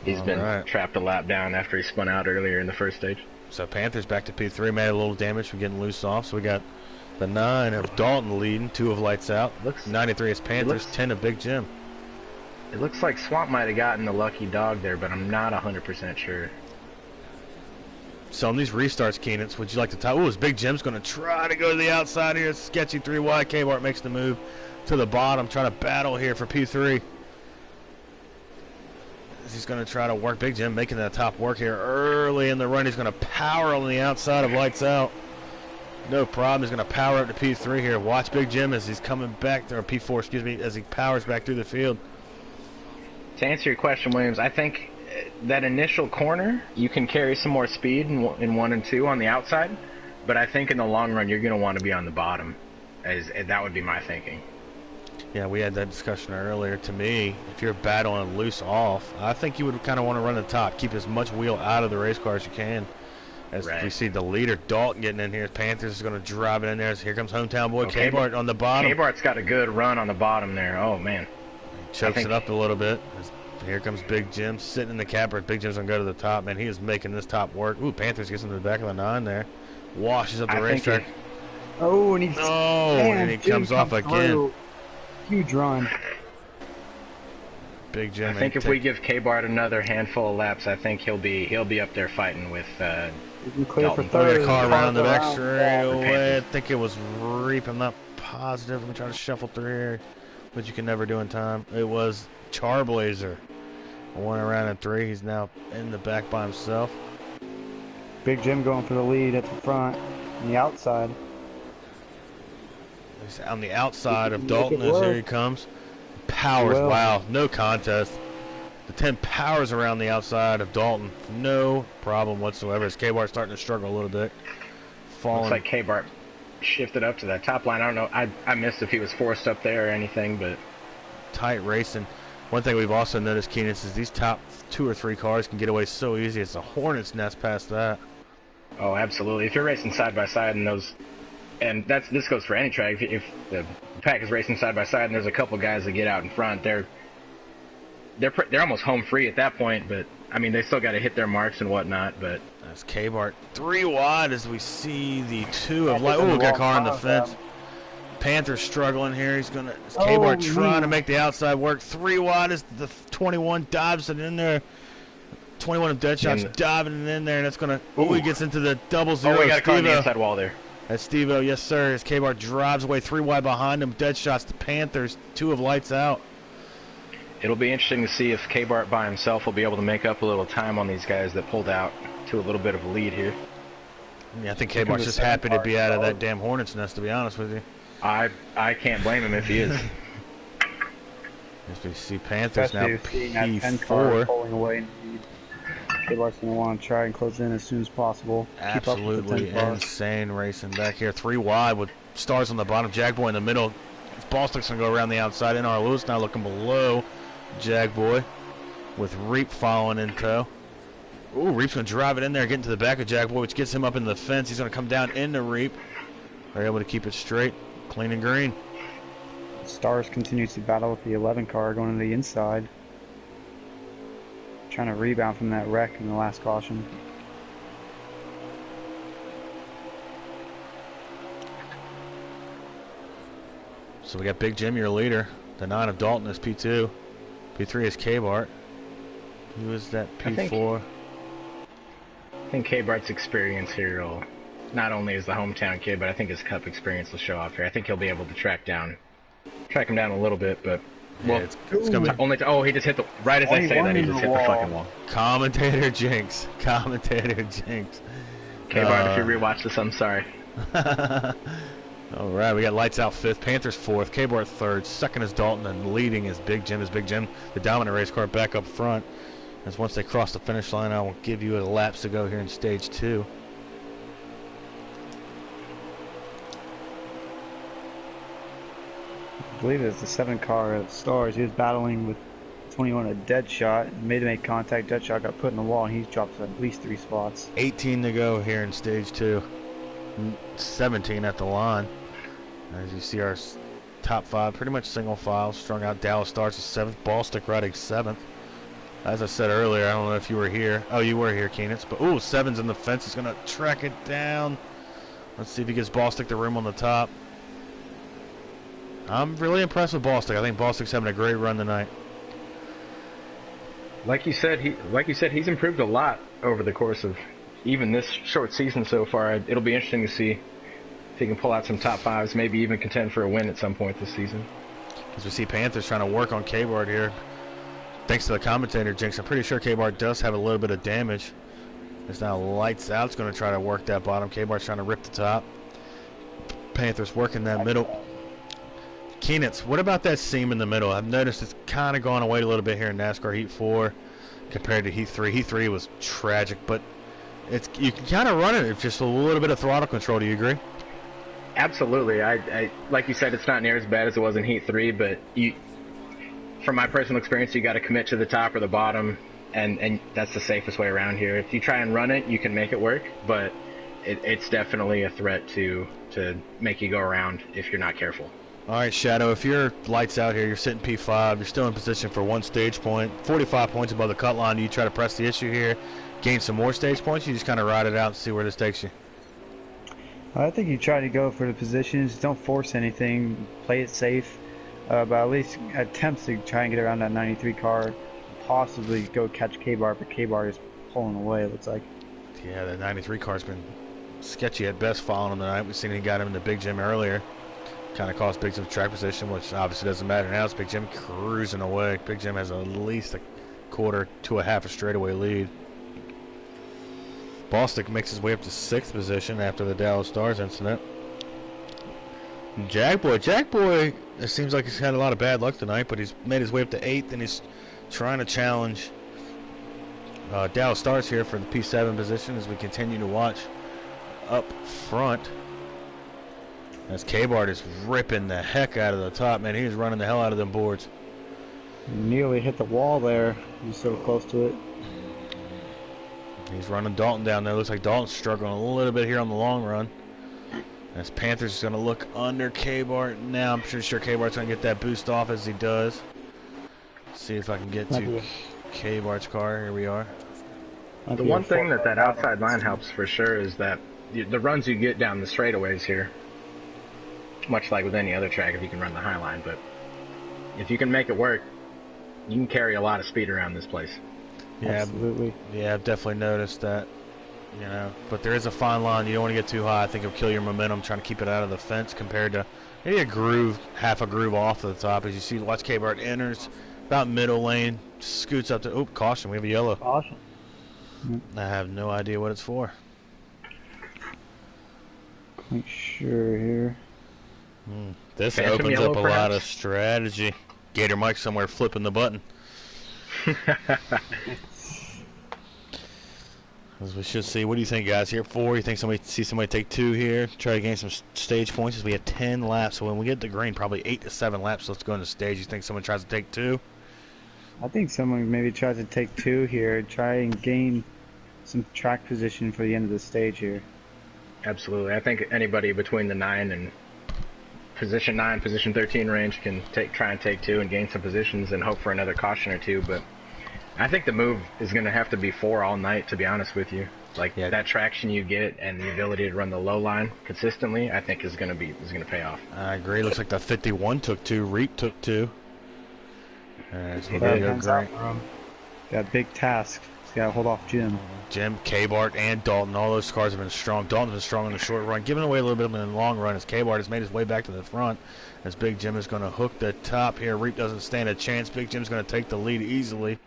He's been trapped a lap down after he spun out earlier in the first stage. So Panthers back to P3, made a little damage from getting loose off. So we got the 9 of Dalton leading, 2 of Lights Out. 93 is Panthers, 10 of Big Jim. It looks like Swamp might have gotten the lucky dog there, but I'm not 100% sure. So on these restarts, Keenan, would you like to talk? Ooh, is Big Jim's going to try to go to the outside here. Sketchy 3 wide. K-Bart makes the move to the bottom, trying to battle here for P3. He's going to try to work Big Jim, making that top work here early in the run. He's going to power on the outside of Lights Out. No problem. He's going to power up to P3 here. Watch Big Jim as he's coming back, or P4, excuse me, as he powers back through the field. To answer your question, Williams, I think that initial corner, you can carry some more speed in 1 and 2 on the outside, but I think in the long run, you're going to want to be on the bottom. That would be my thinking. Yeah, we had that discussion earlier. To me, if you're battling loose off, I think you would kind of want to run the top, keep as much wheel out of the race car as you can. As we see the leader, Dalton, getting in here. Panthers is going to drive it in there. Here comes hometown boy K-Bart on the bottom. K-Bart's got a good run on the bottom there. Oh, man. He chokes it up a little bit. Here comes Big Jim sitting in the capper. Big Jim's going to go to the top. Man, he is making this top work. Ooh, Panthers gets into the back of the 9 there. Washes up the racetrack. And he comes off again. Huge run. Big Jim. I think if we give K-Bart another handful of laps, I think he'll be up there fighting with Dalton. Got a car around the back straightaway. I think it was Reap. I'm not positive. Let me try to shuffle through here, but you can never do in time. It was Charblazer. One around in 3. He's now in the back by himself. Big Jim going for the lead at the front, on the outside. He's on the outside of Dalton as here he comes. Powers, wow, no contest. The 10 powers around the outside of Dalton. No problem whatsoever. As K-Bart's starting to struggle a little bit. Looks like K-Bart shifted up to that top line. I don't know. I missed if he was forced up there or anything, but tight racing. One thing we've also noticed, Keenan, is these top 2 or 3 cars can get away so easy. It's a hornet's nest past that. Oh, absolutely. If you're racing side by side and this goes for any track. If the pack is racing side by side and there's a couple guys that get out in front, they're almost home free at that point. But I mean, they still got to hit their marks and whatnot. But that's K-Bart 3 wide as we see the 2 of light. Oh, got a car on the fence. Panthers struggling here. He's gonna. K-Bart trying to make the outside work. 3 wide as the 21 dives it in there. 21 of dead shots diving in there, and that's gonna. Oh, he gets into the double zero. Oh, we got a car on the inside wall there. That's Steve-O, yes sir, as K-Bar drives away 3 wide behind him. Dead shots to Panthers, 2 of lights out. It'll be interesting to see if K-Bart by himself will be able to make up a little time on these guys that pulled out to a little bit of a lead here. Yeah, I think K-Bart's just happy to be out of that damn hornet's nest, to be honest with you. I can't blame him if he is. As we see Panthers now P4. Pulling away. K-Bart's going to want to try and close in as soon as possible. Absolutely insane racing back here. 3 wide with stars on the bottom. Jagboy in the middle. Ballstick's going to go around the outside. NARL Lewis now looking below Jagboy with Reap following in tow. Ooh, Reap's going to drive it in there, get into the back of Jagboy, which gets him up into the fence. He's going to come down into Reap. They're able to keep it straight, clean and green. Stars continues to battle with the 11 car going to the inside. Trying to rebound from that wreck in the last caution. So we got Big Jim, your leader. The 9 of Dalton is P2. P3 is K-Bart. Who is that P4? I think K-Bart's experience here will, not only as the hometown kid, but I think his cup experience will show off here. I think he'll be able to track him down a little bit, but well, yeah, it's gonna be... he just hit the, right as I say that, he just hit the fucking wall. Commentator Jinx. Commentator Jinx. K-Bart, if you rewatch this, I'm sorry. All right, we got lights out 5th, Panthers 4th, K-Bart 3rd, 2nd is Dalton, and leading is Big Jim. The dominant race car back up front. As once they cross the finish line, I will give you a laps to go here in stage 2. I believe it's the 7 car at Stars. He was battling with 21 a dead shot. Made to make contact. Dead shot got put in the wall, and he dropped at least 3 spots. 18 to go here in stage 2. 17 at the line. As you see, our top 5 pretty much single file, strung out. Dallas Stars is 7th. Ballstick riding 7th. As I said earlier, I don't know if you were here. Oh, you were here, Keenitz. But ooh, 7's in the fence. He's gonna track it down. Let's see if he gives Ballstick the room on the top. I'm really impressed with Ballstick. I think Ballstick's having a great run tonight. Like you said, he's improved a lot over the course of even this short season so far. It'll be interesting to see if he can pull out some top 5s, maybe even contend for a win at some point this season. As we see Panthers trying to work on K-Bart here. Thanks to the commentator, Jinx, I'm pretty sure K-Bart does have a little bit of damage. It's now lights out. It's going to try to work that bottom. K-Bart's trying to rip the top. Panthers working that middle. Keenitz, what about that seam in the middle? I've noticed it's kind of gone away a little bit here in NASCAR Heat 4 compared to Heat 3. Heat 3 was tragic, but you can kind of run it with just a little bit of throttle control. Do you agree? Absolutely. I like you said, it's not near as bad as it was in Heat 3, but from my personal experience, you got to commit to the top or the bottom, and that's the safest way around here. If you try and run it, you can make it work, but it's definitely a threat to make you go around if you're not careful. All right, Shadow, if you're lights out here, you're sitting P5, you're still in position for 1 stage point, 45 points above the cut line, do you try to press the issue here, gain some more stage points, you just kind of ride it out and see where this takes you? I think you try to go for the positions, don't force anything, play it safe, but at least attempt to try and get around that 93 car, possibly go catch K-Bar, but K-Bar is pulling away, it looks like. Yeah, the 93 car's been sketchy at best following him tonight. We've seen he got him in the Big Jim earlier. Kind of cost Big Jim track position, which obviously doesn't matter now. It's Big Jim cruising away. Big Jim has at least a quarter to a half a straightaway lead. Bostic makes his way up to 6th position after the Dallas Stars incident. Jackboy, it seems like he's had a lot of bad luck tonight, but he's made his way up to 8th, and he's trying to challenge Dallas Stars here for the P7 position as we continue to watch up front. As K-Bart is ripping the heck out of the top, man. He was running the hell out of them boards. Nearly hit the wall there. He's so close to it. He's running Dalton down there. Looks like Dalton's struggling a little bit here on the long run. As Panthers is going to look under K-Bart now. I'm pretty sure K-Bart's going to get that boost off as he does. Let's see if I can get to K-Bart's car. Here we are. The one thing that outside line helps for sure is that the runs you get down the straightaways here, much like with any other track if you can run the high line, but if you can make it work, you can carry a lot of speed around this place. Yeah, absolutely. Yeah, I've definitely noticed that. You know, but there is a fine line. You don't want to get too high. I think it'll kill your momentum trying to keep it out of the fence compared to maybe a groove, half a groove off the top. As you see, watch K-Bart enters about middle lane, scoots up to, oh, caution, we have a yellow. Caution. I have no idea what it's for. Make sure here. This opens up a lot of strategy. Gator Mike somewhere flipping the button. As we should see. What do you think, guys? Here 4. You think somebody take 2 here? Try to gain some stage points as we had 10 laps. So when we get to green, probably 8 to 7 laps. Let's go into stage. You think someone tries to take 2? I think someone maybe tries to take 2 here. Try and gain some track position for the end of the stage here. Absolutely. I think anybody between the 9 and position 9, position 13 range can try and take 2 and gain some positions and hope for another caution or 2. But I think the move is going to have to be 4 all night, to be honest with you. Like, that traction you get and the ability to run the low line consistently, I think is going to pay off. I agree. Looks like the 51 took 2. Reap took 2. Got big task. He's got to hold off Jim. Jim, K-Bart, and Dalton. All those cars have been strong. Dalton's been strong in the short run, giving away a little bit in the long run as K-Bart has made his way back to the front. As Big Jim is going to hook the top here. Reap doesn't stand a chance. Big Jim's going to take the lead easily.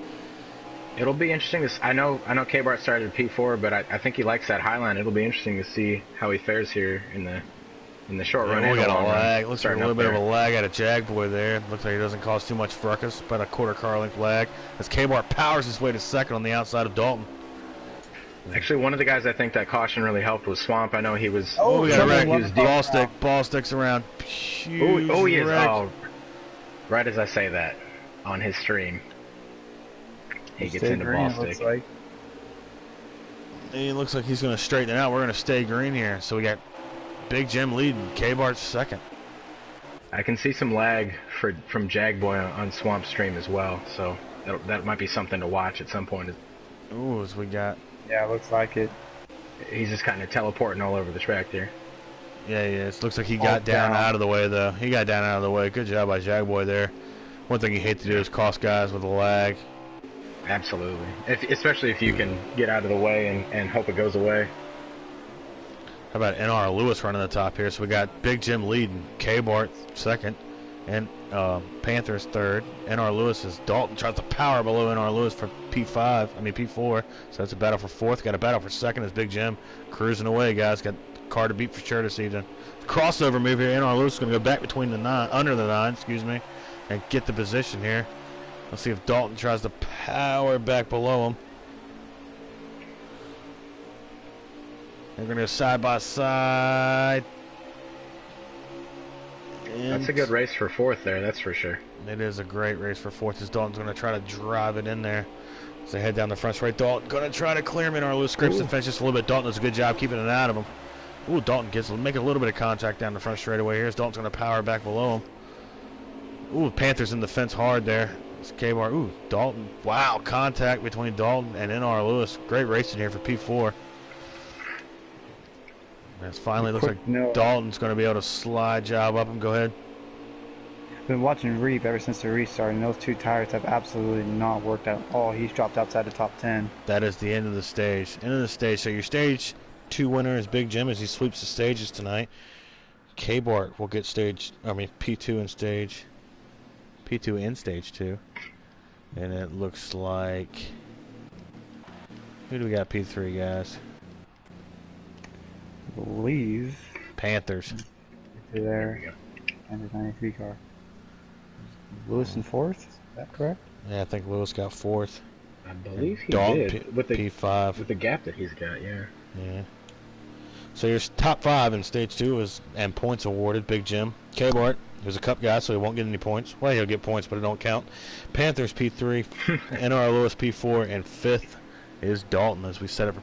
It'll be interesting. I know K-Bart started P4, but I think he likes that high line. It'll be interesting to see how he fares here in the short run. We got a lag. Looks like a little bit of a lag out of Jagboy there. Looks like he doesn't cause too much fracas. About a quarter car length lag. As K-Bart powers his way to second on the outside of Dalton. Actually, one of the guys I think that caution really helped was Swamp. I know he was. Oh, we got a wreck. Ball sticks around. He is. Oh, right as I say that on his stream, he gets into ball stick. It looks like he's going to straighten it out. We're going to stay green here. So we got Big Jim leading. K-Bart's second. I can see some lag from Jagboy on Swamp stream as well. So that might be something to watch at some point. Ooh, as we got. Yeah, looks like it. He's just kind of teleporting all over the track there. Yeah, it looks like he got down out of the way, though. He got down out of the way. Good job by Jagboy there. One thing you hate to do is cost guys with a lag. Absolutely. Especially if you can get out of the way and hope it goes away. How about NR Lewis running the top here? So we got Big Jim leading, K-Bart second, and Panthers third. NR Lewis is Dalton tries to power below NR Lewis for P4. So that's a battle for fourth. Got a battle for second as Big Jim cruising away, guys. Got car to beat for sure this evening. Crossover move here. NR Lewis is going to go back between the under the 9, and get the position here. Let's see if Dalton tries to power back below him. They're going to go side by side. That's a good race for fourth there, that's for sure. It is a great race for fourth, as Dalton's going to try to drive it in there. As they head down the front straight, Dalton going to try to clear him in. NARL scrapes the fence just a little bit. Dalton does a good job keeping it out of him. Ooh, Dalton making a little bit of contact down the front straightaway here. As Dalton's going to power back below him. Ooh, Panthers in the fence hard there. It's K-Bar. Ooh, Dalton. Wow, contact between Dalton and NARL. Great racing here for P4. As finally looks like Dalton's going to be able to slide job up him. Go ahead. I've been watching Reap ever since the restart, and those 2 tires have absolutely not worked at all. He's dropped outside the top 10. That is the end of the stage. End of the stage. So your stage 2 winner is Big Jim as he sweeps the stages tonight. K-Bart will get P2 in stage. P2 in stage 2. And it looks like... Who do we got P3, guys? I believe... Panthers. There. And the 93 car. Lewis in 4th? Is that correct? Yeah, I think Lewis got 4th. I believe he did. With the P5. With the gap that he's got, yeah. Yeah. So your top 5 in stage 2 and points awarded. Big Jim. K-Bart, who's a cup guy, so he won't get any points. Well, he'll get points, but it don't count. Panthers P3, NARL Lewis P4, and 5th is Dalton as we set up.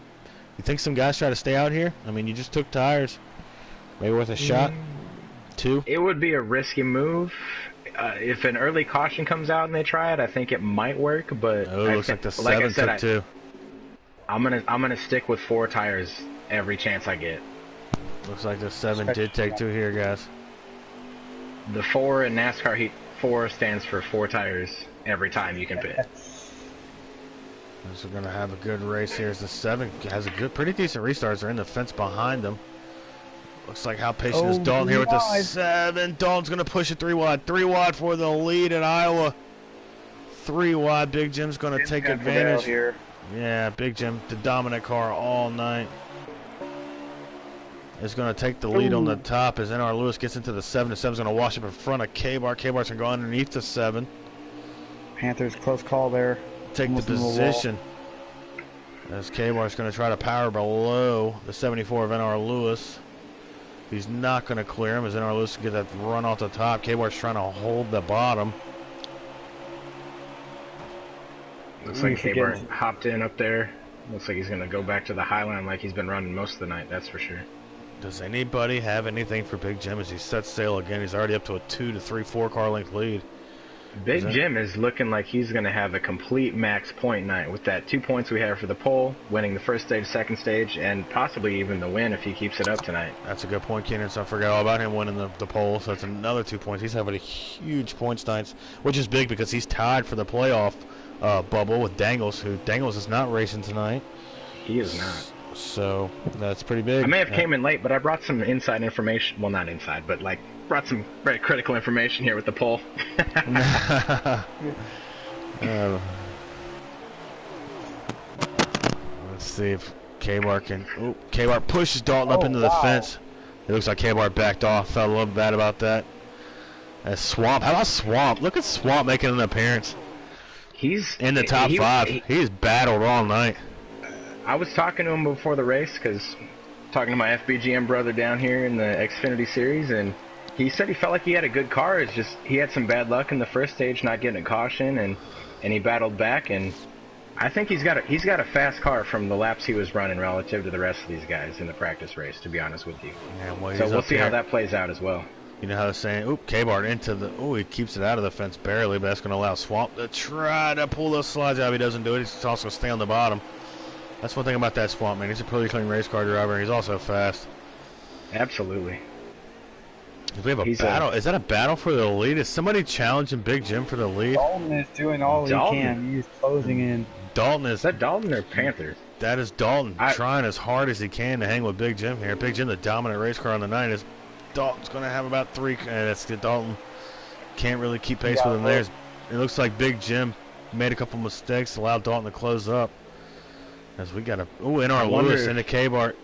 You think some guys try to stay out here? I mean, you just took tires. Maybe worth a shot? 2? It would be a risky move. If an early caution comes out and they try it, I think it might work. But it looks like the 7 took 2. I'm gonna stick with 4 tires every chance I get. Looks like the 7 did take 2 here, guys. The 4 in NASCAR Heat 4 stands for 4 tires every time you can pit. So we're gonna have a good race here. As the 7 has a pretty decent restart. They're in the fence behind them. Looks like how patient is Dalton here with the 7. Dalton's going to push it 3 wide. 3 wide for the lead in Iowa. 3 wide. Big Jim's going to take advantage. Here. Yeah, Big Jim, the dominant car all night. Is going to take the lead on the top as NR Lewis gets into the 7. The 7's going to wash up in front of K-Bar. K-Bar's going to go underneath the 7. Panthers, close call there. Take the position. As K-Bar's going to try to power below the 74 of NR Lewis. He's not going to clear him as NR Lewis can get that run off the top. K-Bar's trying to hold the bottom. Looks like K-Bar hopped in up there. Looks like he's going to go back to the high line like he's been running most of the night, that's for sure. Does anybody have anything for Big Jim as he sets sail again? He's already up to a 2 to 3, 4 car length lead. Big Jim is looking like he's going to have a complete max point night with that 2 points we have for the pole, winning the first stage, second stage, and possibly even the win if he keeps it up tonight. That's a good point, Keenan. So I forgot all about him winning the pole. So that's another 2 points. He's having a huge points night, which is big because he's tied for the playoff bubble with Dangles, who Dangles is not racing tonight. He is not. So that's pretty big. I may have came in late, but I brought some inside information. Well, not inside, but like brought some very critical information here with the poll. Let's see if K-Bar can... Ooh, K-Bar pushes Dalton up into the fence. It looks like K-Bar backed off. Felt a little bad about that. That's Swamp. How about Swamp? Look at Swamp making an appearance. He's in the top 5. He's battled all night. I was talking to him before the race because talking to my FBGM brother down here in the Xfinity series, and he said he felt like he had a good car. It's just he had some bad luck in the first stage, not getting a caution, and he battled back. And I think he's got a fast car from the laps he was running relative to the rest of these guys in the practice race. To be honest with you, yeah, well, so we'll see how that plays out as well. You know how they're saying, oop, K-Bar into the, oh, he keeps it out of the fence barely, but that's going to allow Swamp to try to pull those slides out. If he doesn't do it, he's also going to stay on the bottom. That's one thing about that Swamp, man. He's a pretty clean race car driver. He's also fast. Absolutely. We have a battle. Is that a battle for the lead? Is somebody challenging Big Jim for the lead? Dalton is doing all he can. He's closing in. Dalton is... Is that Dalton or Panthers? That is Dalton trying as hard as he can to hang with Big Jim here. Big Jim, the dominant race car on the night, is Dalton's going to have about 3. And that's Dalton can't really keep pace with him there. It looks like Big Jim made a couple mistakes, allowed Dalton to close up. As we got a NR Lewis into K-Bar.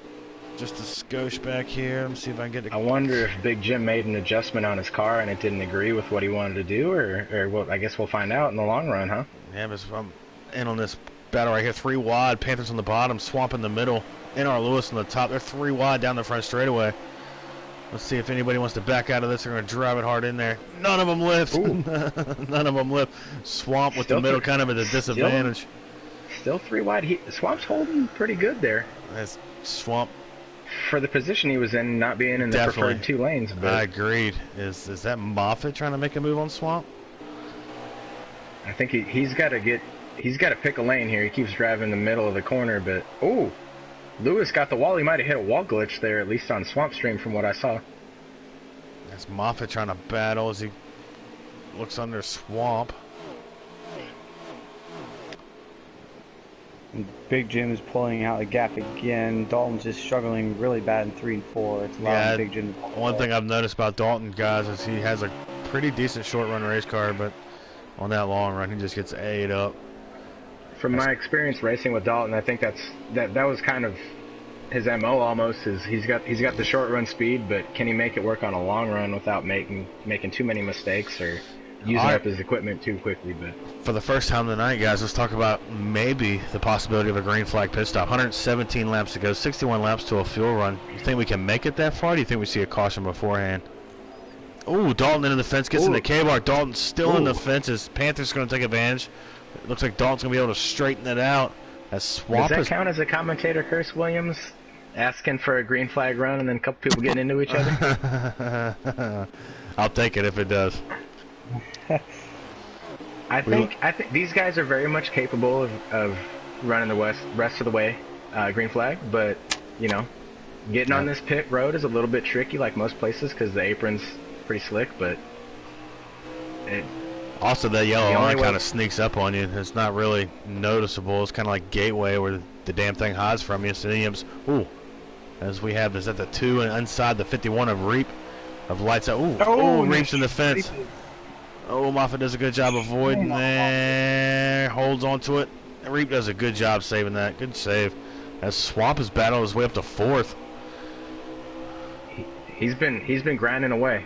Just a skosh back here. Let me see if I can get it. I wonder if Big Jim made an adjustment on his car and it didn't agree with what he wanted to do, or well, I guess we'll find out in the long run, huh? Yeah, but I'm in on this battle right here. 3 wide, Panthers on the bottom, Swamp in the middle, NR Lewis on the top. They're 3 wide down the front straightaway. Let's see if anybody wants to back out of this. They're going to drive it hard in there. None of them lift. None of them lift. Swamp with the middle kind of at a disadvantage. Still 3 wide. Swamp's holding pretty good there. That's Swamp. For the position he was in, not being in the preferred 2 lanes. But I agreed. Is that Moffitt trying to make a move on Swamp? I think he's got to pick a lane here. He keeps driving the middle of the corner, but Lewis got the wall. He might have hit a wall glitch there, at least on Swamp Stream from what I saw. That's Moffitt trying to battle as he looks under Swamp. Big Jim is pulling out a gap again. Dalton's just struggling really bad in 3 and 4. It's allowing Big Jim to one thing I've noticed about Dalton, guys, is he has a pretty decent short run race car, but on that long run, he just gets ate up. From my experience racing with Dalton, I think that was kind of his MO almost. Is he's got the short run speed, but can he make it work on a long run without making too many mistakes or using up his equipment too quickly? But for the first time tonight, guys, let's talk about maybe the possibility of a green flag pit stop. 117 laps to go, 61 laps to a fuel run. You think we can make it that far? Or do you think we see a caution beforehand? Ooh, Dalton into the fence, gets in the K-bar. Dalton's still in the fences. Panthers going to take advantage. It looks like Dalton's going to be able to straighten it out. Does that count as a commentator curse, Williams? Asking for a green flag run and then a couple people getting into each other? I'll take it if it does. I think these guys are very much capable of running the rest of the way green flag, but getting on this pit road is a little bit tricky, like most places, because the apron's pretty slick. But also that yellow line kind of sneaks up on you. It's not really noticeable. It's kind of like Gateway where the damn thing hides from you. So as we have is at the 2 and inside the 51 of Reap of lights out. Reap's in the fence. Moffitt does a good job avoiding there. Holds on to it. Reap does a good job saving that. Good save. As Swamp is battling his way up to 4th. He's been grinding away.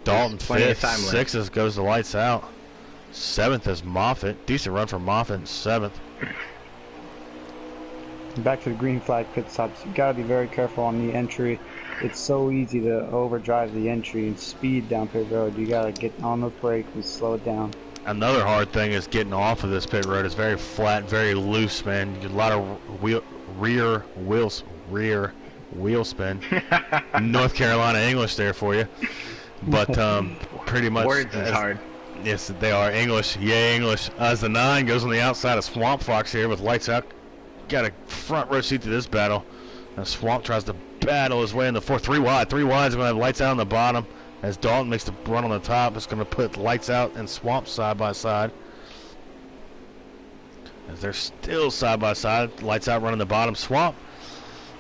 Dalton 5th, 6th goes the lights out. 7th is Moffitt. Decent run from Moffitt in 7th. Back to the green flag pit stops. You gotta be very careful on the entry. It's so easy to overdrive the entry and speed down pit road. You gotta get on the brake and slow it down. Another hard thing is getting off of this pit road. It's very flat, very loose, man. You get a lot of rear wheel spin. North Carolina English there for you. But pretty much words is hard. Yes, they are English. Yay, English. As the 9 goes on the outside of Swamp Fox here with lights out. Got a front row seat to this battle. Now Swamp tries to battle his way in the 4th. 3 wide. 3 wide is going to have lights out on the bottom. As Dalton makes the run on the top, it's going to put lights out and Swamp side by side. As they're still side by side, lights out running the bottom. Swamp,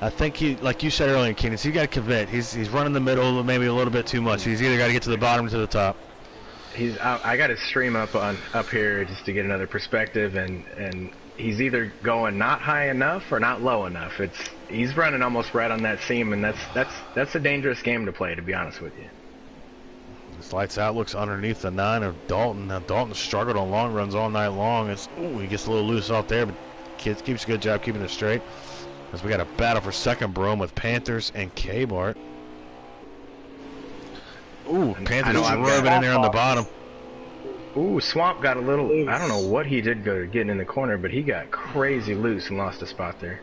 I think he, like you said earlier, Keenan, he got to commit. He's running the middle maybe a little bit too much. He's either got to get to the bottom or to the top. I got his stream up here just to get another perspective, and he's either going not high enough or not low enough. He's running almost right on that seam, and that's a dangerous game to play, to be honest with you. This lights out looks underneath the 9 of Dalton. Now Dalton struggled on long runs all night long. He gets a little loose off there, but keeps a good job keeping it straight. As we got a battle for second broom with Panthers and K-Bart. Panthers rubbing in there on the bottom. Swamp got a little, I don't know what he did go getting in the corner, but he got crazy loose and lost a spot there.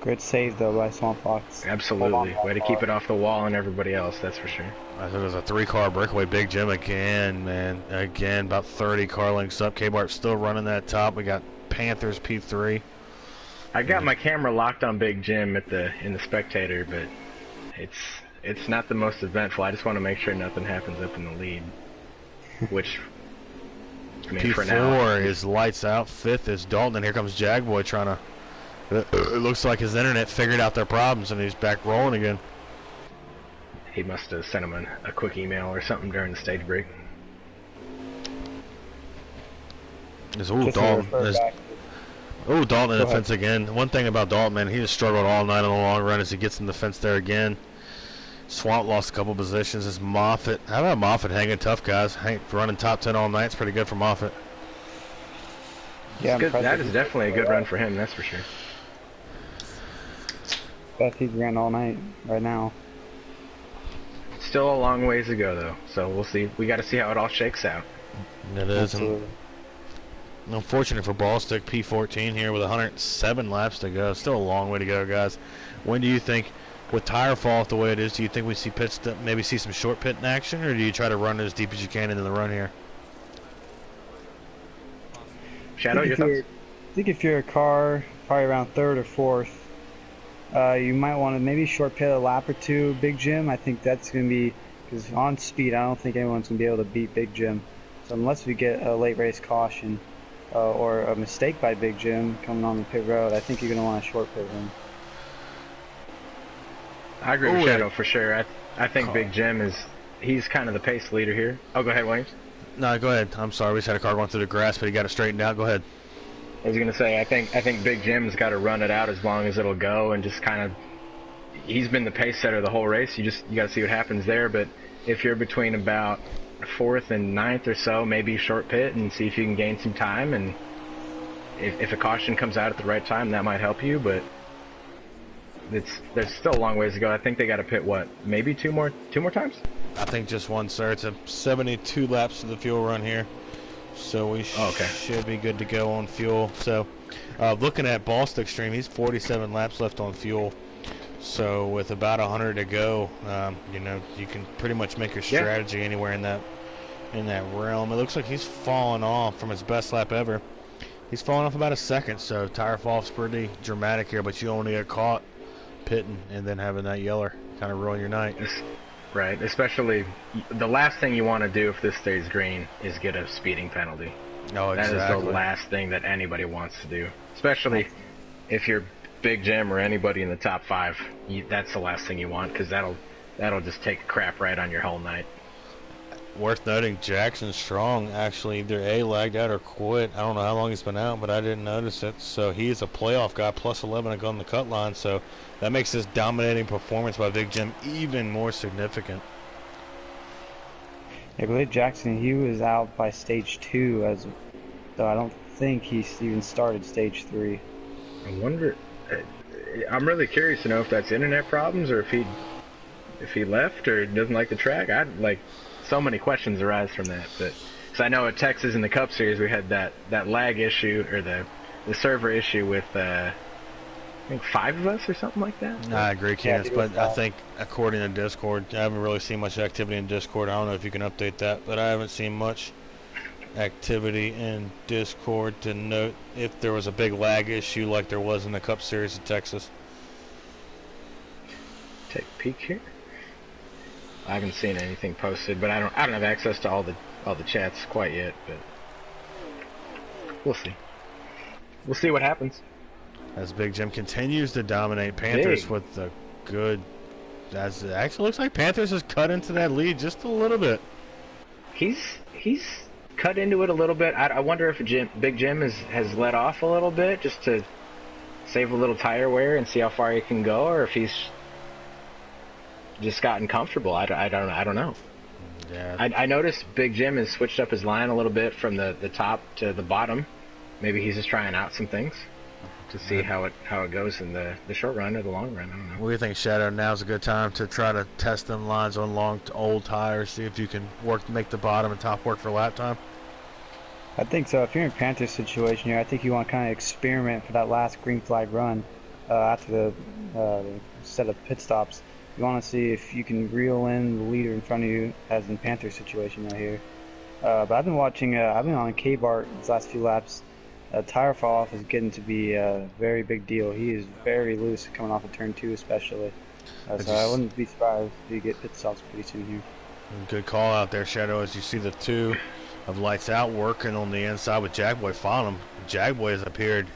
Great save, though, by Swamp Fox. Absolutely. Way to keep it off the wall and everybody else, that's for sure. I think it was a 3-car breakaway. Big Jim again, man. Again, about 30 car lengths up. K-Bart still running that top. We got Panthers P3. I got my camera locked on Big Jim in the spectator, but it's not the most eventful. I just want to make sure nothing happens up in the lead. Which, I mean, P4 for now, is lights out. 5th is Dalton. And here comes Jagboy trying to. It looks like his internet figured out their problems and he's back rolling again. He must have sent him a quick email or something during the stage break. Dalton in the fence again. One thing about Dalton, man, he just struggled all night on the long run as he gets in the fence there again. Swamp lost a couple positions. Is Moffitt. How about Moffitt hanging tough, guys? Running top 10 all night. It's pretty good for Moffitt. Yeah, that is definitely a good run for him, that's for sure. Best he's ran all night right now. still a long ways to go, though. So we'll see. We got to see how it all shakes out. It is. Unfortunate for Ball Stick P14 here with 107 laps to go. Still a long way to go, guys. When do you think, with tire fall off the way it is, do you think we see pits, maybe see some short pit in action, or do you try to run as deep as you can into the run here? Shadow, your thoughts? I think if you're a car, probably around third or fourth, you might want to maybe short pit a lap or two. Big Jim, I think that's going to be, because on speed, I don't think anyone's going to be able to beat Big Jim. So unless we get a late race caution or a mistake by Big Jim coming on the pit road, I think you're going to want to short pit him. I agree with Shadow for sure. I think Big Jim he's kind of the pace leader here. Oh, go ahead, Williams. No, go ahead. I'm sorry. We just had a car going through the grass, but he got it straightened out. Go ahead. I was going to say, I think Big Jim's got to run it out as long as it'll go, and just kind of, he's been the pace setter the whole race. You got to see what happens there. But if you're between about 4th and 9th or so, maybe short pit and see if you can gain some time. And if a caution comes out at the right time, that might help you. But there's still a long ways to go. I think they got to pit maybe two more times. I think just one, sir. It's a 72 laps to the fuel run here, so we should be good to go on fuel. So, looking at Ball Stick Stream, he's 47 laps left on fuel. So with about 100 to go, you know, you can pretty much make your strategy anywhere in that realm. It looks like he's fallen off from his best lap ever. He's fallen off about a second, so tire fall's pretty dramatic here. But you only get caught pitting and then having that yeller kind of ruin your night. Right, especially the last thing you want to do if this stays green is get a speeding penalty. Oh, exactly. That is the last thing that anybody wants to do, especially if you're Big Jim or anybody in the top 5. That's the last thing you want, because that'll just take a crap right on your whole night. Worth noting, Jackson Strong actually either lagged out or quit. I don't know how long he's been out, but I didn't notice it. So he's a playoff guy, plus 11 on the cut line. So that makes this dominating performance by Big Jim even more significant. I believe Jackson, he was out by stage 2, so I don't think he even started stage 3. I wonder. I'm really curious to know if that's internet problems or if he left or doesn't like the track. So many questions arise from that, but because I know at Texas in the Cup Series we had that lag issue or the server issue with I think 5 of us or something like that. I agree, Candace, but I think according to Discord, I haven't really seen much activity in Discord. I don't know if you can update that, but I haven't seen much activity in Discord to note if there was a big lag issue like there was in the Cup Series at Texas. Take a peek here. I haven't seen anything posted, but I don't have access to all the chats quite yet, but we'll see. We'll see what happens. As Big Jim continues to dominate Panthers with the good. It actually looks like Panthers has cut into that lead just a little bit. He's cut into it a little bit. I wonder if Big Jim has let off a little bit just to save a little tire wear and see how far he can go, or if he's just gotten comfortable. I don't know. Yeah. I noticed Big Jim has switched up his line a little bit from the top to the bottom. Maybe he's just trying out some things to see how it goes in the short run or the long run. I don't know. What do you think, Shadow? Now's a good time to try to test them lines on old tires, see if you can make the bottom and top work for lap time? I think so. If you're in Panther's situation here, I think you want to kind of experiment for that last green flag run after the set of pit stops. You want to see if you can reel in the leader in front of you, as in Panther's situation right here. But I've been watching. I've been on K-Bart these last few laps. Tire fall off is getting to be a very big deal. He is very loose coming off of turn 2, especially. So I wouldn't be surprised if you get pit stops pretty soon here. Good call out there, Shadow. As you see the 2 of Lights Out working on the inside with Jagboy following him. Jagboy has appeared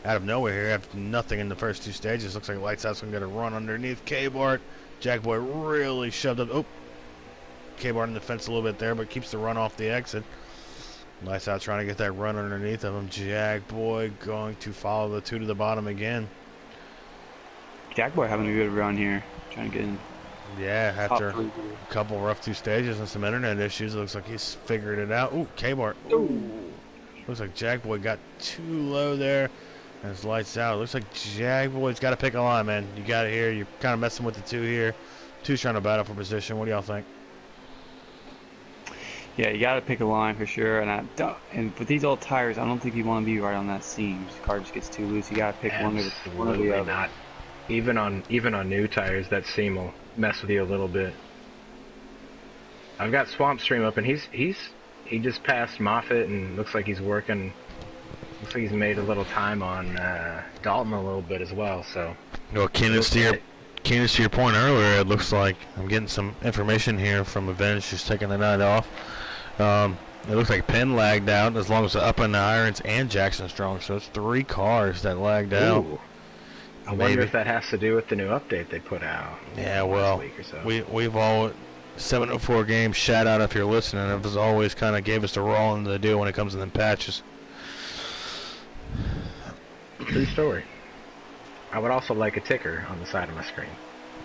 out of nowhere here after nothing in the first 2 stages. Looks like Lights Out's going to get a run underneath K-Bart. Jagboy really shoved up. Oh, K-Bart in the fence a little bit there, but keeps the run off the exit. Lights Out trying to get that run underneath of him. Jagboy going to follow the 2 to the bottom again. Jagboy having a good run here, trying to get in. Yeah, after a couple rough 2 stages and some internet issues, it looks like he's figured it out. Ooh, K-Bart. Looks like Jagboy got too low there. And it's Lights Out. It looks like Jagboy's got to pick a line, man. You got it here. You're kind of messing with the 2 here. Two's trying to battle for position. What do y'all think? Yeah, you got to pick a line for sure. And with these old tires, I don't think you want to be right on that seam. The car just gets too loose. You got to pick one or the other. Not. Even on new tires, that seam will mess with you a little bit. I've got Swamp Stream up, and he just passed Moffitt, and looks like he's working. Looks like he's made a little time on Dalton a little bit as well. So. Well, Candace, to your point earlier, it looks like I'm getting some information here from Avenge. She's taking the night off. It looks like Penn lagged out as long as the up in the irons and Jackson Strong. So it's 3 cars that lagged out. I wonder if that has to do with the new update they put out. Yeah, well, week or so. we've all 704 games. Shout out if you're listening. It was always kind of gave us the raw end of the deal when it comes to them patches. True story. I would also like a ticker on the side of my screen.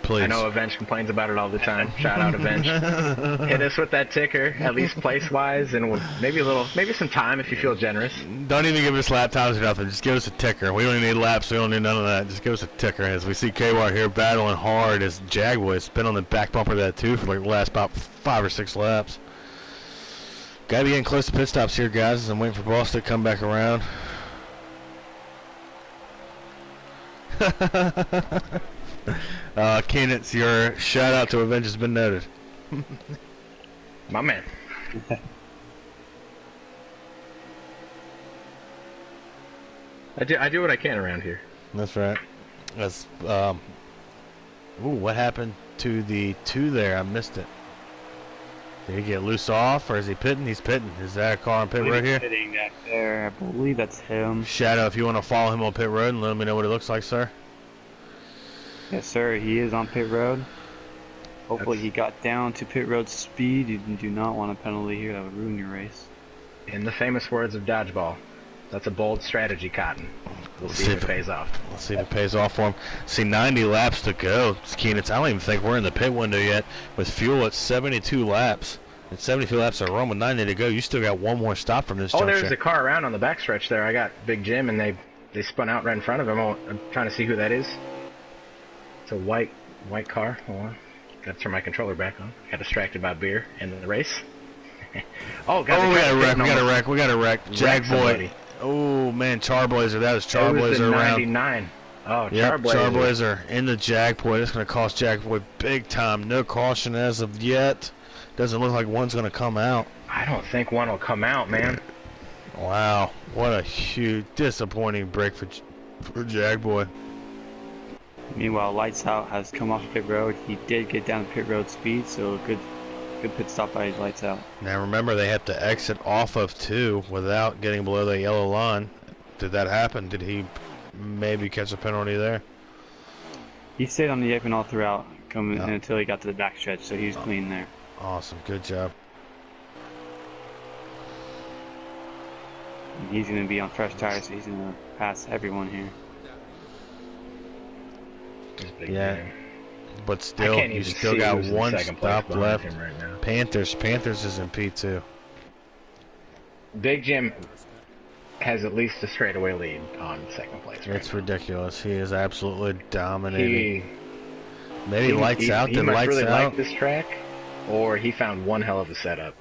Please. I know Avenge complains about it all the time. Shout out Avenge. Hit us with that ticker, at least place-wise, and maybe some time if you feel generous. Don't even give us lap times or nothing. Just give us a ticker. We don't need laps. We don't need none of that. Just give us a ticker. As we see KY here battling hard as Jaguar's been on the back bumper of that too for like the last about 5 or 6 laps. Gotta be getting close to pit stops here, guys, as I'm waiting for Boston to come back around. Keenan, your shout out to Avenge has been noted. My man. I do what I can around here. That's right. That's ooh, what happened to the 2 there? I missed it. Did he get loose off, or is he pitting? He's pitting. Is that a car on pit road here? Pitting back there. I believe that's him. Shadow, if you want to follow him on pit road and let me know what it looks like, sir. Yes, sir. He is on pit road. Hopefully he got down to pit road speed. You do not want a penalty here. That would ruin your race. In the famous words of Dodgeball, that's a bold strategy, Cotton. We'll see if it pays off. Let's see if it pays off for him. See, 90 laps to go. Keenan, I don't even think we're in the pit window yet. With fuel at 72 laps. At 72 laps of run with 90 to go, you still got one more stop from this juncture. There's a car around on the backstretch there. I got Big Jim, and they spun out right in front of him. I'm trying to see who that is. It's a white car. Hold on. Got to turn my controller back on. Got distracted by beer and the race. We got a wreck. Jag Boy. Oh, man, Charblazer. That was Charblazer around. 99. Oh, yep, Charblazer in the Jag Boy. That's going to cost Jag Boy big time. No caution as of yet. Doesn't look like one's going to come out. I don't think one will come out, man. Wow. What a huge, disappointing break for Jag Boy. Meanwhile, Lights Out has come off pit road. He did get down to pit road speed, so good pit stop by Lights Out. Now remember, they have to exit off of 2 without getting below the yellow line. Did that happen? Did he maybe catch a penalty there? He stayed on the apron all throughout, until he got to the backstretch, so he was clean there. Awesome, good job. He's going to be on fresh tires, so he's going to pass everyone here. Yeah, but still, you still got one stop left. Right, Panthers is in P2. Big Jim has at least a straightaway lead on second place. It's ridiculous. He is absolutely dominating. Maybe Lights Out. Did Lights really Out like this track, or he found one hell of a setup.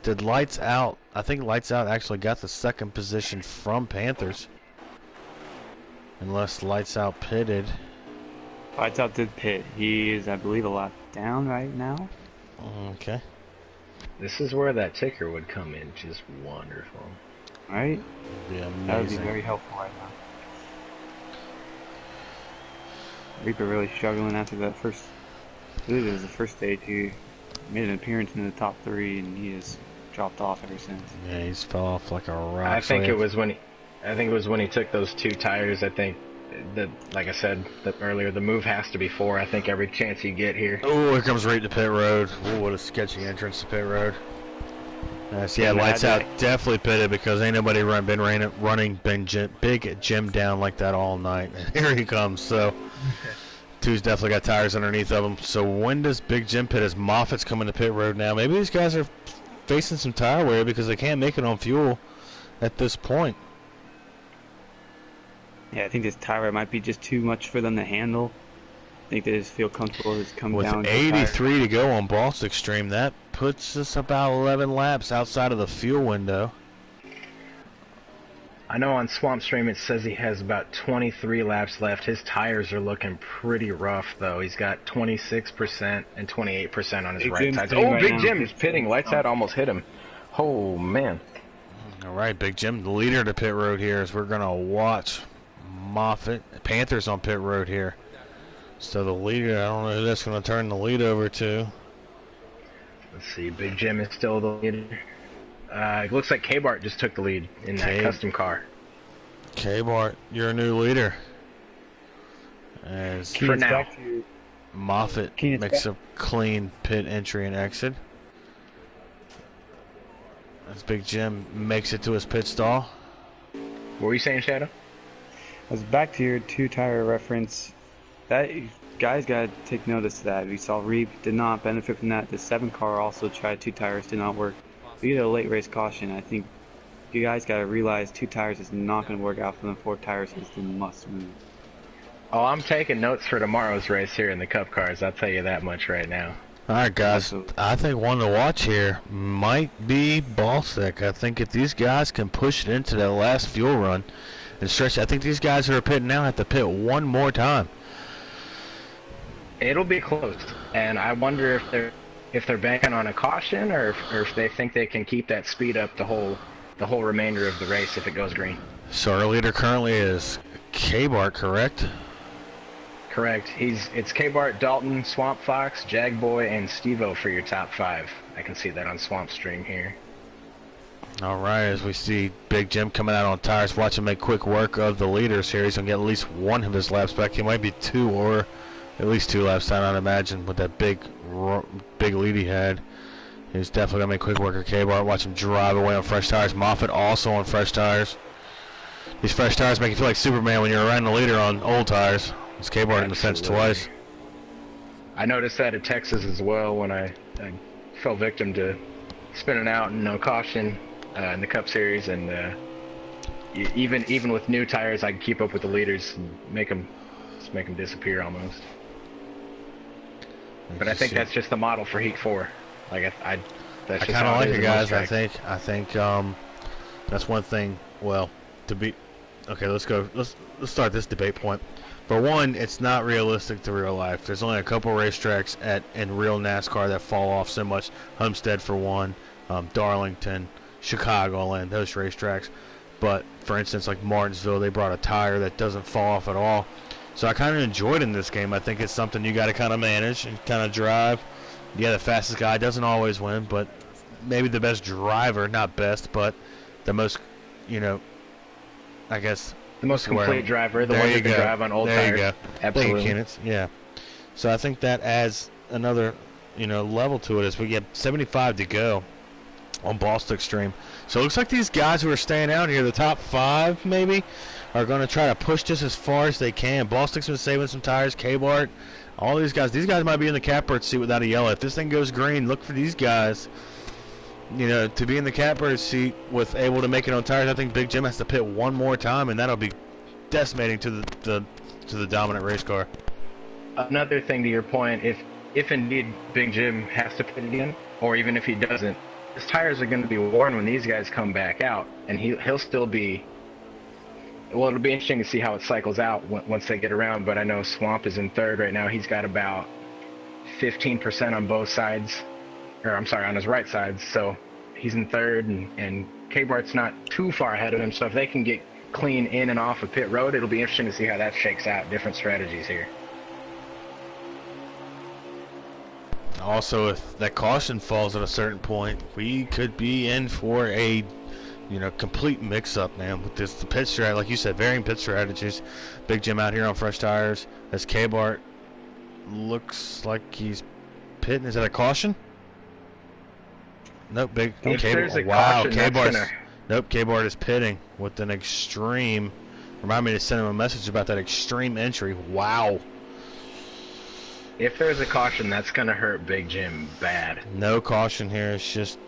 Did Lights Out? I think Lights Out actually got the second position from Panthers. Unless Lights Out pitted. Lights Out did pit. He is, I believe, a lap down right now. Okay. This is where that ticker would come in. Just wonderful. Right? Yeah, that would be very helpful right now. Reaper really struggling after that first. I believe it was the first stage. He made an appearance in the top 3, and he has dropped off ever since. Yeah, he's fell off like a rock. I think it was when he took those 2 tires. I think that, like I said earlier, the move has to be 4. I think every chance you get here. Oh, here comes right to pit road. Oh, what a sketchy entrance to pit road. Yeah, Lights Out definitely pitted because ain't nobody running Big Jim down like that all night. And here he comes. So 2's definitely got tires underneath of him. So when does Big Jim pit? As Moffitt's coming to pit road now? Maybe these guys are facing some tire wear because they can't make it on fuel at this point. Yeah, I think this tire might be just too much for them to handle. I think they just feel comfortable just come with down. With 83 to go on Boss Extreme, that puts us about 11 laps outside of the fuel window. I know on Swamp Stream it says he has about 23 laps left. His tires are looking pretty rough, though. He's got 26% and 28% on his right side. Oh, Big Jim is pitting. Lights out almost hit him. Oh, man. All right, Big Jim, the leader to pit road here, as we're going to watch Moffitt. Panthers on pit road here. So the leader, I don't know who that's going to turn the lead over to. Let's see, Big Jim is still the leader. It looks like K-Bart just took the lead in that custom car. K-Bart, you're a new leader. As for now, Moffitt makes a clean pit entry and exit. As Big Jim makes it to his pit stall. What were you saying, Shadow? I was back to your two-tire reference. That guys got to take notice of that. We saw Reeb did not benefit from that. The 7 car also tried 2 tires, did not work. We get a late race caution. I think you guys got to realize 2 tires is not going to work out for them. 4 tires is the must move. Oh, I'm taking notes for tomorrow's race here in the Cup cars. I'll tell you that much right now. All right, guys. I think one to watch here might be Balsick. I think if these guys can push it into that last fuel run and stretch, I think these guys who are pitting now have to pit one more time. It'll be close, and I wonder if they're banking on a caution or if they think they can keep that speed up the whole remainder of the race if it goes green. So our leader currently is K-Bart, correct? Correct. It's K-Bart, Dalton, Swamp Fox, Jagboy, and Steve-O for your top 5. I can see that on Swamp Stream here. All right, as we see Big Jim coming out on tires, watch him make quick work of the leaders here. He's going to get at least one of his laps back. He might be 2 or at least 2 laps down, I'd imagine, with that big lead he had. He's definitely going to make quick work of K-Bart. Watch him drive away on fresh tires. Moffitt also on fresh tires. These fresh tires make you feel like Superman when you're around the leader on old tires. It's K-Bart in the fence twice. I noticed that at Texas as well when I fell victim to spinning out and no caution in the Cup Series, and even with new tires, I can keep up with the leaders and make them disappear almost. But I think that's just the model for Heat 4. Like I kind of like it, guys. I think that's one thing. Well, okay, let's start this debate point. For one, it's not realistic to real life. There's only a couple racetracks in real NASCAR that fall off so much. Homestead for one, Darlington, Chicagoland, those racetracks. But for instance, like Martinsville, they brought a tire that doesn't fall off at all. So I kind of enjoyed in this game. I think it's something you got to kind of manage and kind of drive. Yeah, the fastest guy doesn't always win, but maybe the best driver, not best, but the most, I guess. The most complete driver, the one who can drive on old tires. There you go. Absolutely. Yeah. So I think that adds another, level to it as we get 75 to go on Boston Extreme. So it looks like these guys who are staying out here, the top 5 maybe, are going to try to push this as far as they can. Bostic's been saving some tires. K-Bart, all these guys. These guys might be in the catbird seat without a yellow. If this thing goes green, look for these guys, to be in the catbird seat with able to make it on tires. I think Big Jim has to pit one more time, and that'll be decimating to the dominant race car. Another thing to your point, if indeed Big Jim has to pit again, or even if he doesn't, his tires are going to be worn when these guys come back out, and he'll still be. Well, it'll be interesting to see how it cycles out once they get around, but I know Swamp is in 3rd right now. He's got about 15% on both sides, or I'm sorry, on his right side, so he's in 3rd, and K-Bart's not too far ahead of him, so if they can get clean in and off of pit road, it'll be interesting to see how that shakes out, different strategies here. Also, if that caution falls at a certain point, we could be in for a complete mix-up, man, with the pit strat, like you said, varying pit strategies. Big Jim out here on fresh tires as K-Bart looks like he's pitting. Is that a caution? Nope, K-Bart is pitting with an extreme. Remind me to send him a message about that extreme entry. Wow. If there's a caution, that's going to hurt Big Jim bad. No caution here. It's just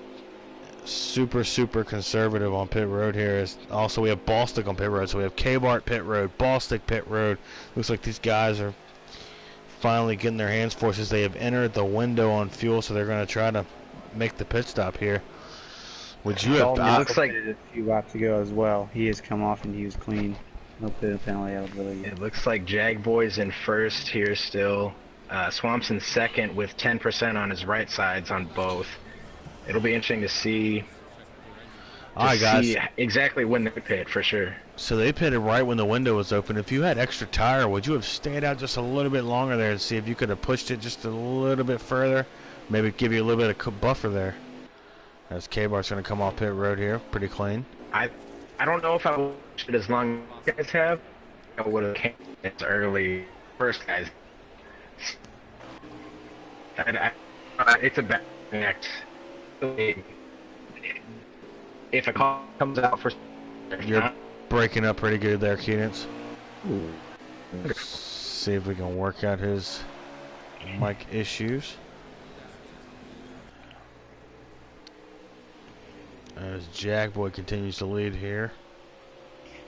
super conservative on pit road here. Also, we have Ballstick on pit road, so we have K-Bart pit road, Ballstick pit road. Looks like these guys are finally getting their hands forced as they have entered the window on fuel, so they're going to try to make the pit stop here. Would you have? It looks like a few laps ago as well. He has come off and he was clean. No pit penalty, I believe. It looks like Jag Boy's in first here still. Swamp's in second with 10% on his right sides on both. It'll be interesting to see. Alright, guys. Exactly when they pit for sure. So they pitted right when the window was open. If you had extra tire, would you have stayed out just a little bit longer there and see if you could have pushed it just a little bit further? Maybe give you a little bit of buffer there. As K-Bar's going to come off pit road here, pretty clean. I don't know if I would push it as long as you guys have. I would have came as early first, guys. It's a bad connect. If a call comes out for... You're breaking up pretty good there, Keenance. Let's see if we can work out his mic issues. As Jackboy continues to lead here.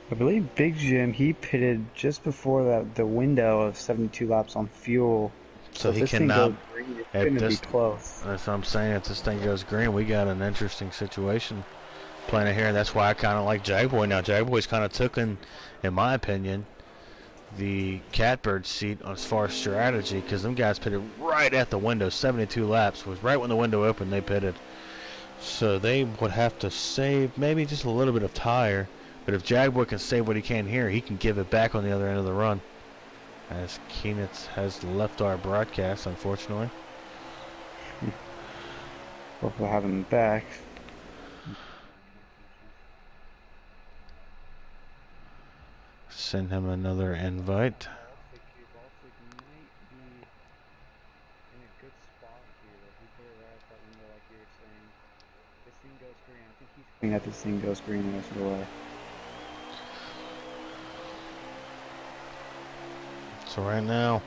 I believe Big Jim, he pitted just before the window of 72 laps on fuel. So he cannot. It's going to be close. That's what I'm saying. If this thing goes green, we got an interesting situation playing here. That's why I kind of like Jagboy now. Jagboy's kind of took in my opinion, the catbird seat as far as strategy, because them guys pitted right at the window. 72 laps was right when the window opened. They pitted, so they would have to save maybe just a little bit of tire. But if Jagboy can save what he can here, he can give it back on the other end of the run. As Keenitz has left our broadcast, unfortunately. Hopefully have him back. Send him another invite. That this thing goes green the rest of the way. So right now,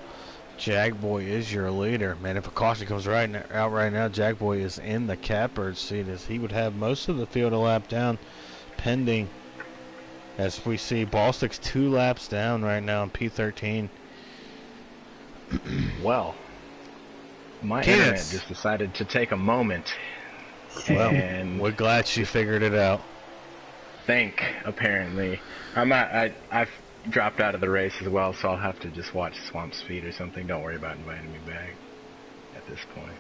Jagboy is your leader. Man, if a caution comes out right now, Jagboy is in the catbird seat as he would have most of the field a lap down, pending. As we see, Ballstick's 2 laps down right now in P13. Well, my internet just decided to take a moment. Well, and we're glad she figured it out. Apparently. I've dropped out of the race as well, so I'll have to just watch Swamp's feed or something. Don't worry about inviting me back at this point.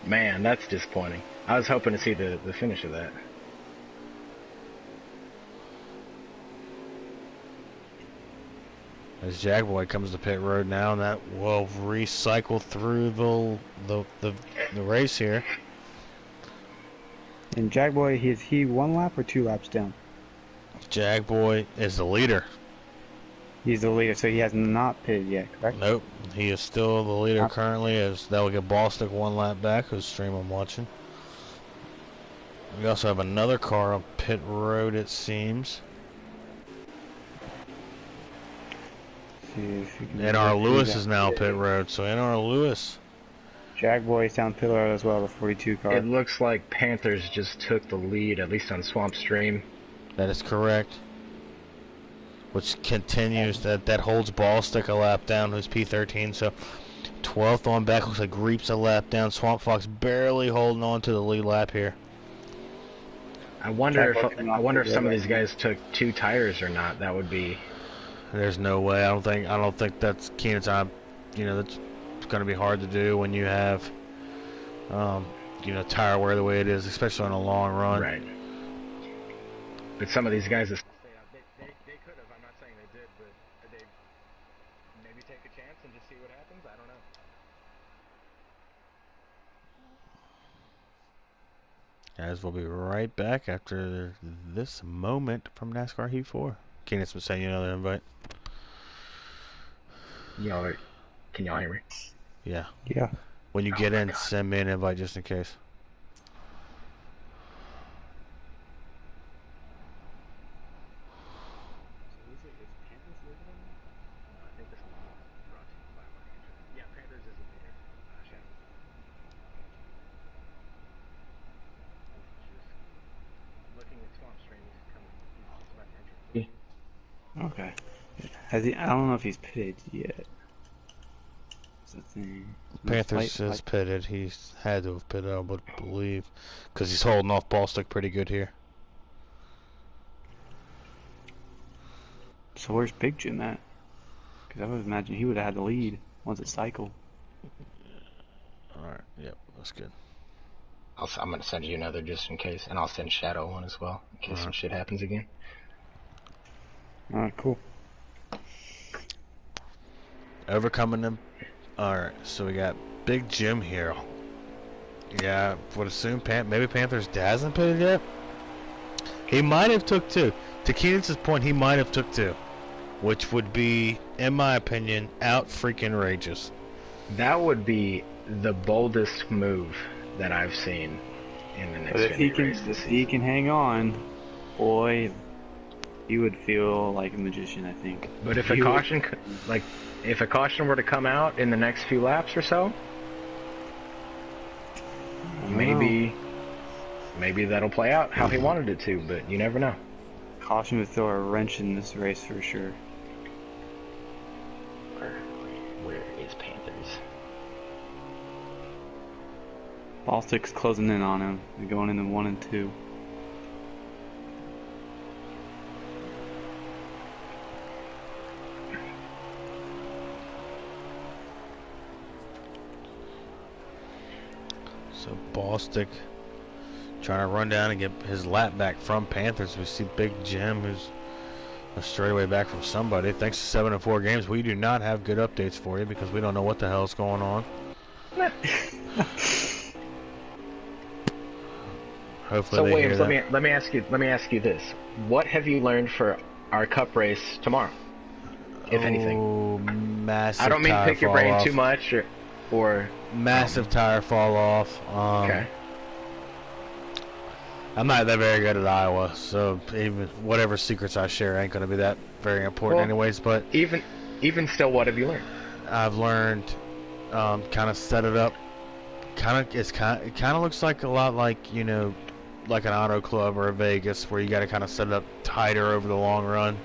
Man, that's disappointing. I was hoping to see the finish of that. As Jagboy comes to pit road now, and that will recycle through the race here. And Jagboy, is he 1 lap or 2 laps down? Jagboy is the leader. He's the leader, so he has not pitted yet, correct? Nope, he is still the leader currently, as that will get Ballstick 1 lap back, whose stream I'm watching. We also have another car on pit road, it seems. NARL Lewis is now pit road, so NARL Lewis. Jagboy is down pit road as well, the 42 car. It looks like Panthers just took the lead, at least on Swamp Stream. That is correct. Which continues, that holds Ballstick a lap down, who's P13, so 12th on back, looks like Reap's a lap down. Swamp Fox barely holding on to the lead lap here. I wonder if some of these guys took 2 tires or not. That would be... There's no way. I don't think that's Keenan's. That's going to be hard to do when you have, tire wear the way it is, especially on a long run. Right. But some of these guys, they could have. I'm not saying they did, but they maybe take a chance and just see what happens. I don't know. As we'll be right back after this moment from NASCAR Heat 4. Keenan's been sending you another invite. Can y'all hear me? Yeah. Yeah. When you get in, send me an invite just in case. Okay. I don't know if he's pitted yet. What's the thing? Panthers is pitted. He's had to have pitted, I would believe, because he's holding off Ballstick pretty good here. So where's Big Jim at? Because I would imagine he would have had the lead once it cycled. Alright, yep, that's good. I'm going to send you another just in case, and I'll send Shadow one as well, in case some shit happens again. Alright, cool. Overcoming them. Alright, so we got Big Jim here. Yeah, would assume maybe Panthers hasn't pitted yet. He might have took two. To Keenan's point, he might have took two, which would be, in my opinion, out freaking outrageous. That would be the boldest move that I've seen in the next race. If he can hang on, boy, he would feel like a magician, I think. But if a caution were to come out in the next few laps or so, maybe that'll play out how he wanted it to, but you never know. Caution would throw a wrench in this race for sure. Where is Panthers? Ballstick's closing in on him. They're going into 1 and 2. So Ballstick trying to run down and get his lap back from Panthers. We see Big Jim, who's a straightaway back from somebody. Thanks to 7 and 4 games, we do not have good updates for you because we don't know what the hell's going on. Hopefully so they Williams, hear that. let me ask you this: what have you learned for our Cup race tomorrow, if anything? Massive. I don't mean to pick your brain too much, or massive tire fall off. Okay. I'm not that very good at Iowa, so even whatever secrets I share ain't going to be that very important, anyways. But even still, what have you learned? I've learned kind of set it up. It kind of looks like a lot like, you know, like an auto club or a Vegas, where you got to kind of set it up tighter over the long run.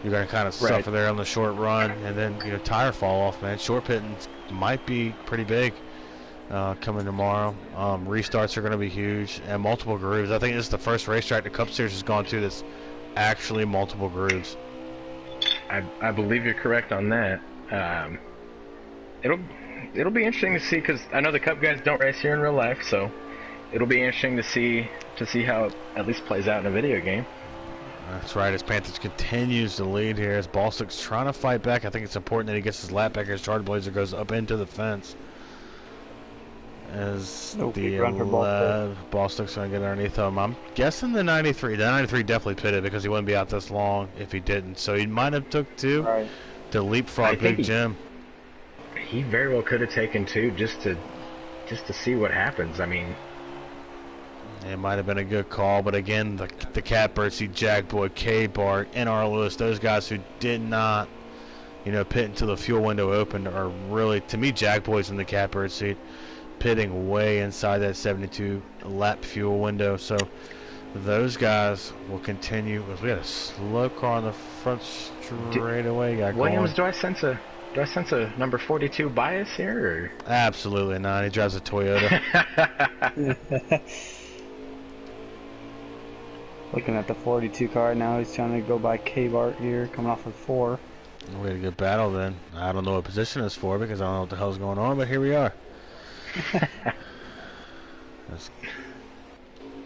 You got to kind of suffer there on the short run, and then, you know, tire fall off, man. Short pitting might be pretty big coming tomorrow. Restarts are going to be huge, and multiple grooves. I think this is the first racetrack the Cup Series has gone to that's actually multiple grooves. I believe you're correct on that. It'll be interesting to see, because I know the Cup guys don't race here in real life, so it'll be interesting to see how it at least plays out in a video game. That's right, as Panthers continues to lead here, as Ballstick's trying to fight back. I think it's important that he gets his lap back as Charge Blazer goes up into the fence. As Ballstick's going to get underneath him. I'm guessing the 93. The 93 definitely pitted because he wouldn't be out this long if he didn't. So he might have took two to leapfrog Big Jim. He very well could have taken two just to see what happens. I mean, it might have been a good call, but again, the Catbird, see Jackboy, K-Bart, NARL Lewis, those guys who did not, you know, pit until the fuel window opened are really, to me, Jackboy's in the Catbird seat, pitting way inside that 72 lap fuel window. So those guys will continue. We had a slow car on the front straightaway. Williams, do I sense a number 42 bias here? Or? Absolutely not. He drives a Toyota. Looking at the 42 car now, he's trying to go by K-Bart here, coming off of 4. We had a good battle then. I don't know what position it's for because I don't know what the hell's going on, but here we are.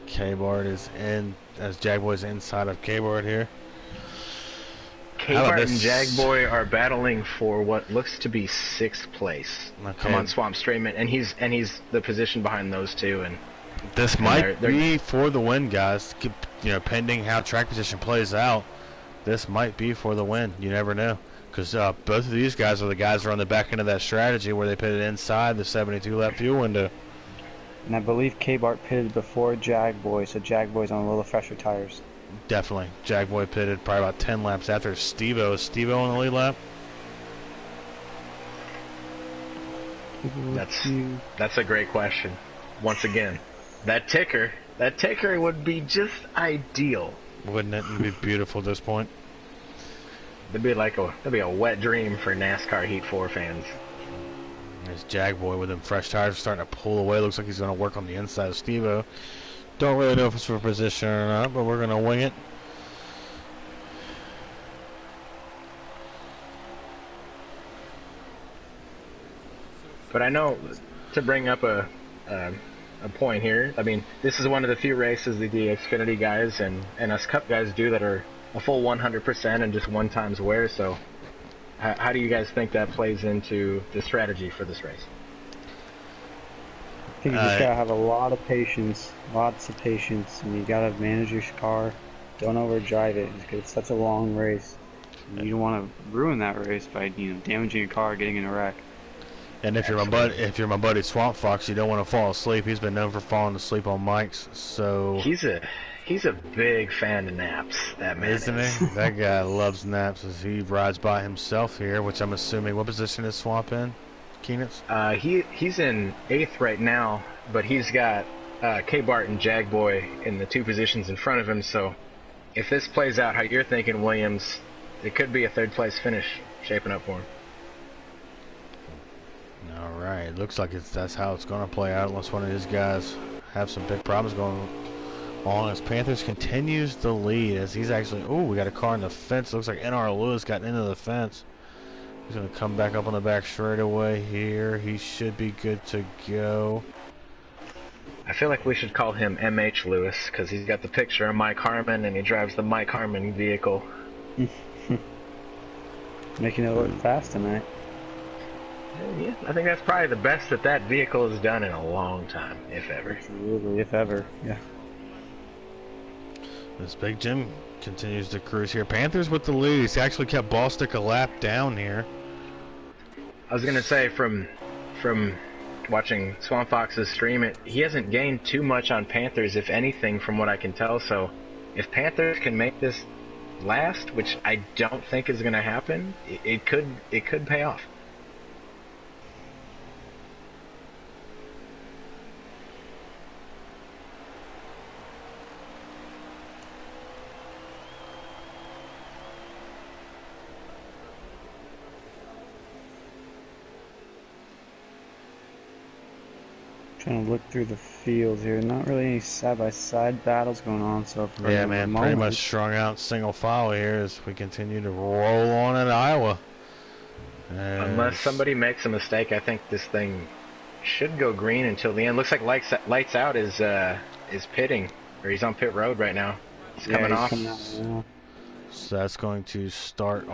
K-Bart is in, as Jagboy's inside of K-Bart here. K-Bart and Jagboy are battling for what looks to be 6th place. Come on, Swamp Strayman, and he's the position behind those two. And this might be for the win, guys. You know, pending how track position plays out, this might be for the win. You never know, because both of these guys are the guys who are on the back end of that strategy where they pitted inside the 72 lap fuel window. And I believe K-Bart pitted before Jagboy, so Jagboy's on a little fresher tires. Definitely. Jagboy pitted probably about 10 laps after Steve-O. Is Steve-O on the lead lap? That's a great question. Once again, that ticker would be just ideal. Wouldn't it? It'd be beautiful at this point. That'd be a wet dream for NASCAR Heat 4 fans. There's Jagboy with them fresh tires starting to pull away. Looks like he's going to work on the inside of Steve-O. Don't really know if it's for position or not, but we're going to wing it. But I know, to bring up a point here, I mean, this is one of the few races the Xfinity guys and us Cup guys do that are a full 100% and just one times wear, so how do you guys think that plays into the strategy for this race? I think you just gotta have a lot of patience, lots of patience, and you gotta manage your car. Don't overdrive it, because it's such a long race. You don't want to ruin that race by damaging your car, getting in a wreck. And if you're my buddy Swamp Fox, you don't want to fall asleep. He's been known for falling asleep on mics, so he's a big fan of naps. That man isn't he? That guy loves naps as he rides by himself here, which I'm assuming. What position is Swamp in, Keenitz? He's in 8th right now, but he's got K-Bart and Jagboy in the 2 positions in front of him. So if this plays out how you're thinking, Williams, it could be a 3rd place finish shaping up for him. Alright, looks like that's how it's going to play out unless one of these guys have some big problems going on as Panthers continues the lead as he's actually, we got a car in the fence. Looks like NARL Lewis got into the fence. He's going to come back up on the back straightaway here. He should be good to go. I feel like we should call him MH Lewis because he's got the picture of Mike Harmon and he drives the Mike Harmon vehicle. Making it look fast tonight. Yeah, I think that's probably the best that vehicle has done in a long time, if ever. Absolutely, if ever, yeah. This Big Jim continues to cruise here. Panthers with the lead. He's actually kept Ballstick a lap down here. I was going to say, from watching Swamp Fox's stream, he hasn't gained too much on Panthers, if anything, from what I can tell. So if Panthers can make this last, which I don't think is going to happen, it could pay off. Trying to look through the fields here. Not really any side-by-side battles going on so far. Yeah, man, pretty much strung out single file here as we continue to roll on at Iowa. Unless somebody makes a mistake, I think this thing should go green until the end. Looks like Lights Out is pitting, or he's on pit road right now. He's coming off. Coming out, yeah. So that's going to start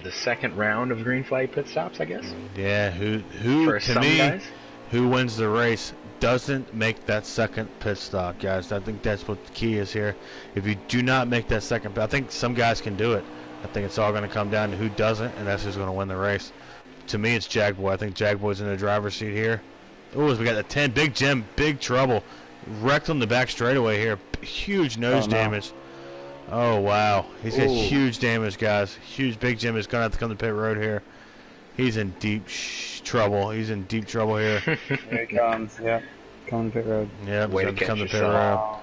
the 2nd round of green flag pit stops, I guess. Yeah, who for to some me, guys, who wins the race doesn't make that 2nd pit stop, guys. I think that's what the key is here. If you do not make that 2nd, I think some guys can do it. I think it's all going to come down to who doesn't, and that's who's going to win the race. To me, it's Jagboy. I think Jagboy's in the driver's seat here. Oh, we got the 10. Big Jim, big trouble. Wrecked on the back straightaway here. Huge nose damage. Oh, wow. He's got huge damage, guys. Huge. Big Jim is going to have to come to pit road here. He's in deep trouble. He's in deep trouble here. Here he comes. Yep. Coming to pit road. Yep. Way to come to catch pit road. Wow.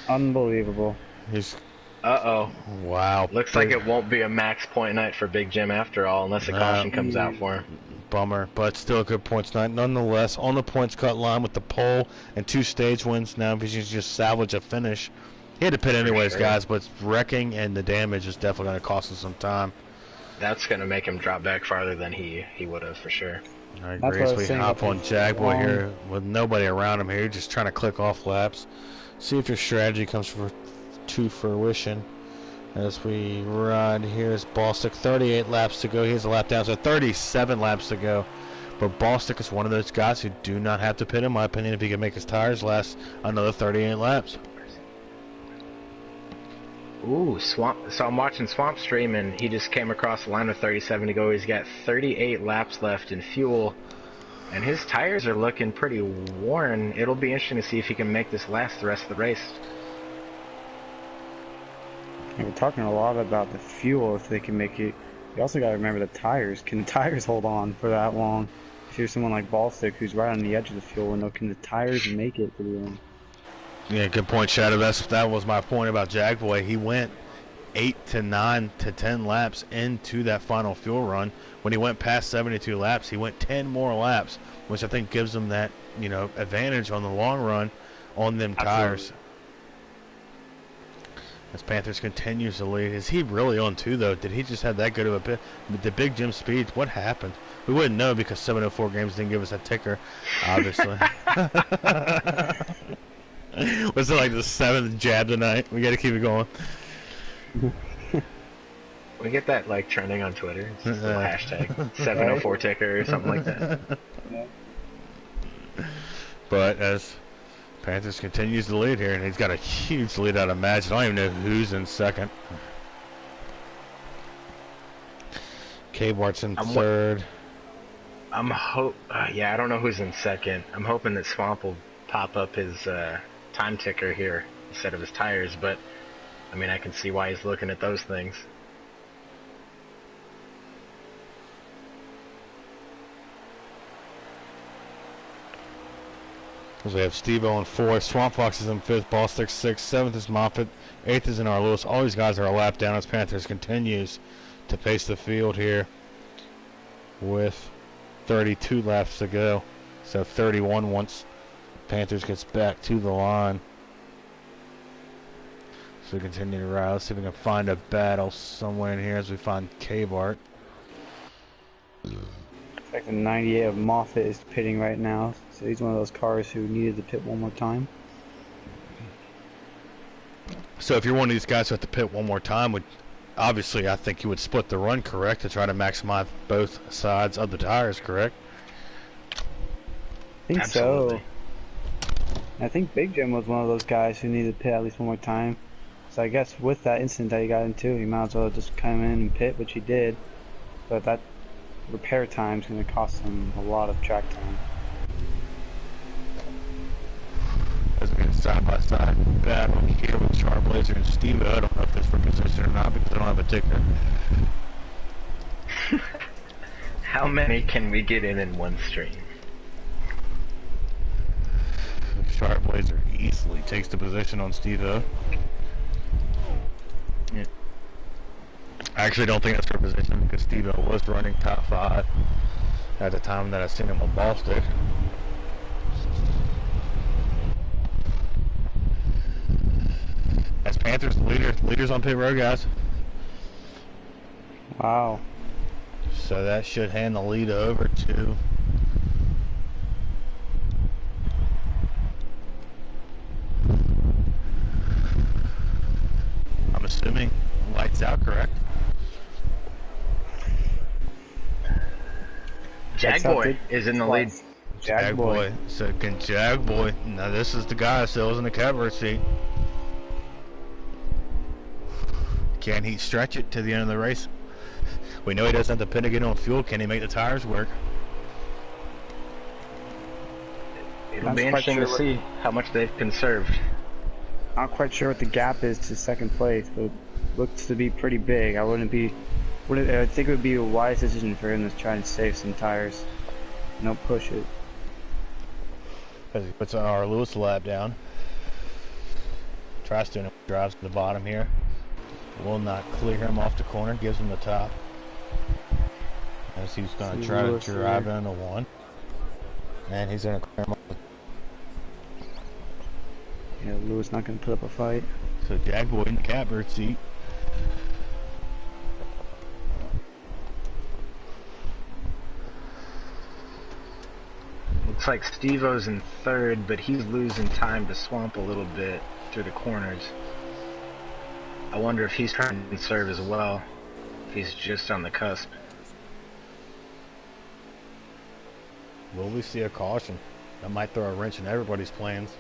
Unbelievable. He's. Uh-oh. Wow. Looks like it won't be a max point night for Big Jim after all, unless a caution comes out for him. Bummer, but still a good points night. Nonetheless, on the points cut line with the pole and 2 stage wins now, if he can just salvage a finish. He had to pit anyways, guys, but wrecking and the damage is definitely going to cost him some time. That's going to make him drop back farther than he would have, for sure. I agree. As we hop on Jagboy here with nobody around him here, just trying to click off laps. See if your strategy comes to fruition. As we ride, here's Ballstick, 38 laps to go. He has a lap down, so 37 laps to go. But Ballstick is one of those guys who do not have to pit, in my opinion, if he can make his tires last another 38 laps. Ooh, so I'm watching Swamp stream, and he just came across the line with 37 to go. He's got 38 laps left in fuel, and his tires are looking pretty worn. It'll be interesting to see if he can make this last the rest of the race. And we're talking a lot about the fuel, if they can make it. You also got to remember the tires. Can the tires hold on for that long? If you're someone like Ballstick who's right on the edge of the fuel window, can the tires make it to the end? Yeah, good point, Shadow. That was my point about Jagboy. He went 8 to 9 to 10 laps into that final fuel run. When he went past 72 laps, he went 10 more laps, which I think gives him that, you know, advantage on the long run on them tires. As Panthers continues to lead. Is he really on 2, though? Did he just have that good of a pit? The Big Jim speed, what happened? We wouldn't know because 704 Games didn't give us that ticker, obviously. Was it like the 7th jab tonight? We got to keep it going. We get that like trending on Twitter. It's just a little hashtag 704 ticker or something like that. But as Panthers continues to lead here, and he's got a huge lead out of match. I don't even know who's in second. K-Bart's in third. Yeah, I don't know who's in second. I'm hoping that Swamp will pop up his time ticker here instead of his tires, but I mean, I can see why he's looking at those things. So we have Steve-O in 4th, Swamp Fox is in 5th, Ballstick 6th, 7th is Moffitt, 8th is NARL Lewis. All these guys are a lap down as Panthers continues to pace the field here with 32 laps to go. So 31 once Panthers gets back to the line. So we continue to ride. Let's see if we can find a battle somewhere in here as we find K-Bart. It's like the 98 of Moffitt is pitting right now. So he's one of those cars who needed to pit one more time. So if you're one of these guys who have to pit one more time, obviously I think you would split the run, correct, to try to maximize both sides of the tires, correct? I think Absolutely. So. I think Big Jim was one of those guys who needed to pit at least one more time. So I guess with that incident that he got into, he might as well just come in and pit, which he did. But that repair time is going to cost him a lot of track time. As we get side-by-side battle here with Charblazer and Steve. I don't know if it's for position or not because I don't have a ticker. How many can we get in one stream? Charblazer easily takes the position on Steve-O. Yeah. I actually don't think that's for position because Steve-O was running top 5 at the time that I seen him on ball stick. As Panthers leaders on pit road, guys. Wow. So that should hand the lead over to I'm assuming lights out, correct? Jagboy is in the lead. Jagboy. So can Jagboy. Now this is the guy still in the catbird seat. Can he stretch it to the end of the race? We know he doesn't have to pit again on fuel. Can he make the tires work? It'll be interesting to see how much they've conserved. Not quite sure what the gap is to second place, but it looks to be pretty big. I think it would be a wise decision for him to try and save some tires. And don't push it. As he puts our Lewis lap down. Tries to, drives to the bottom here. Will not clear him off the corner, gives him the top. As he's going to try to drive into 1. And he's going to clear him off. Yeah, Lewis not going to put up a fight. So Jagboy in the catbird seat. Looks like Steve-O's in 3rd, but he's losing time to Swamp a little bit through the corners. I wonder if he's trying to serve as well, if he's just on the cusp. Will we see a caution? That might throw a wrench in everybody's plans.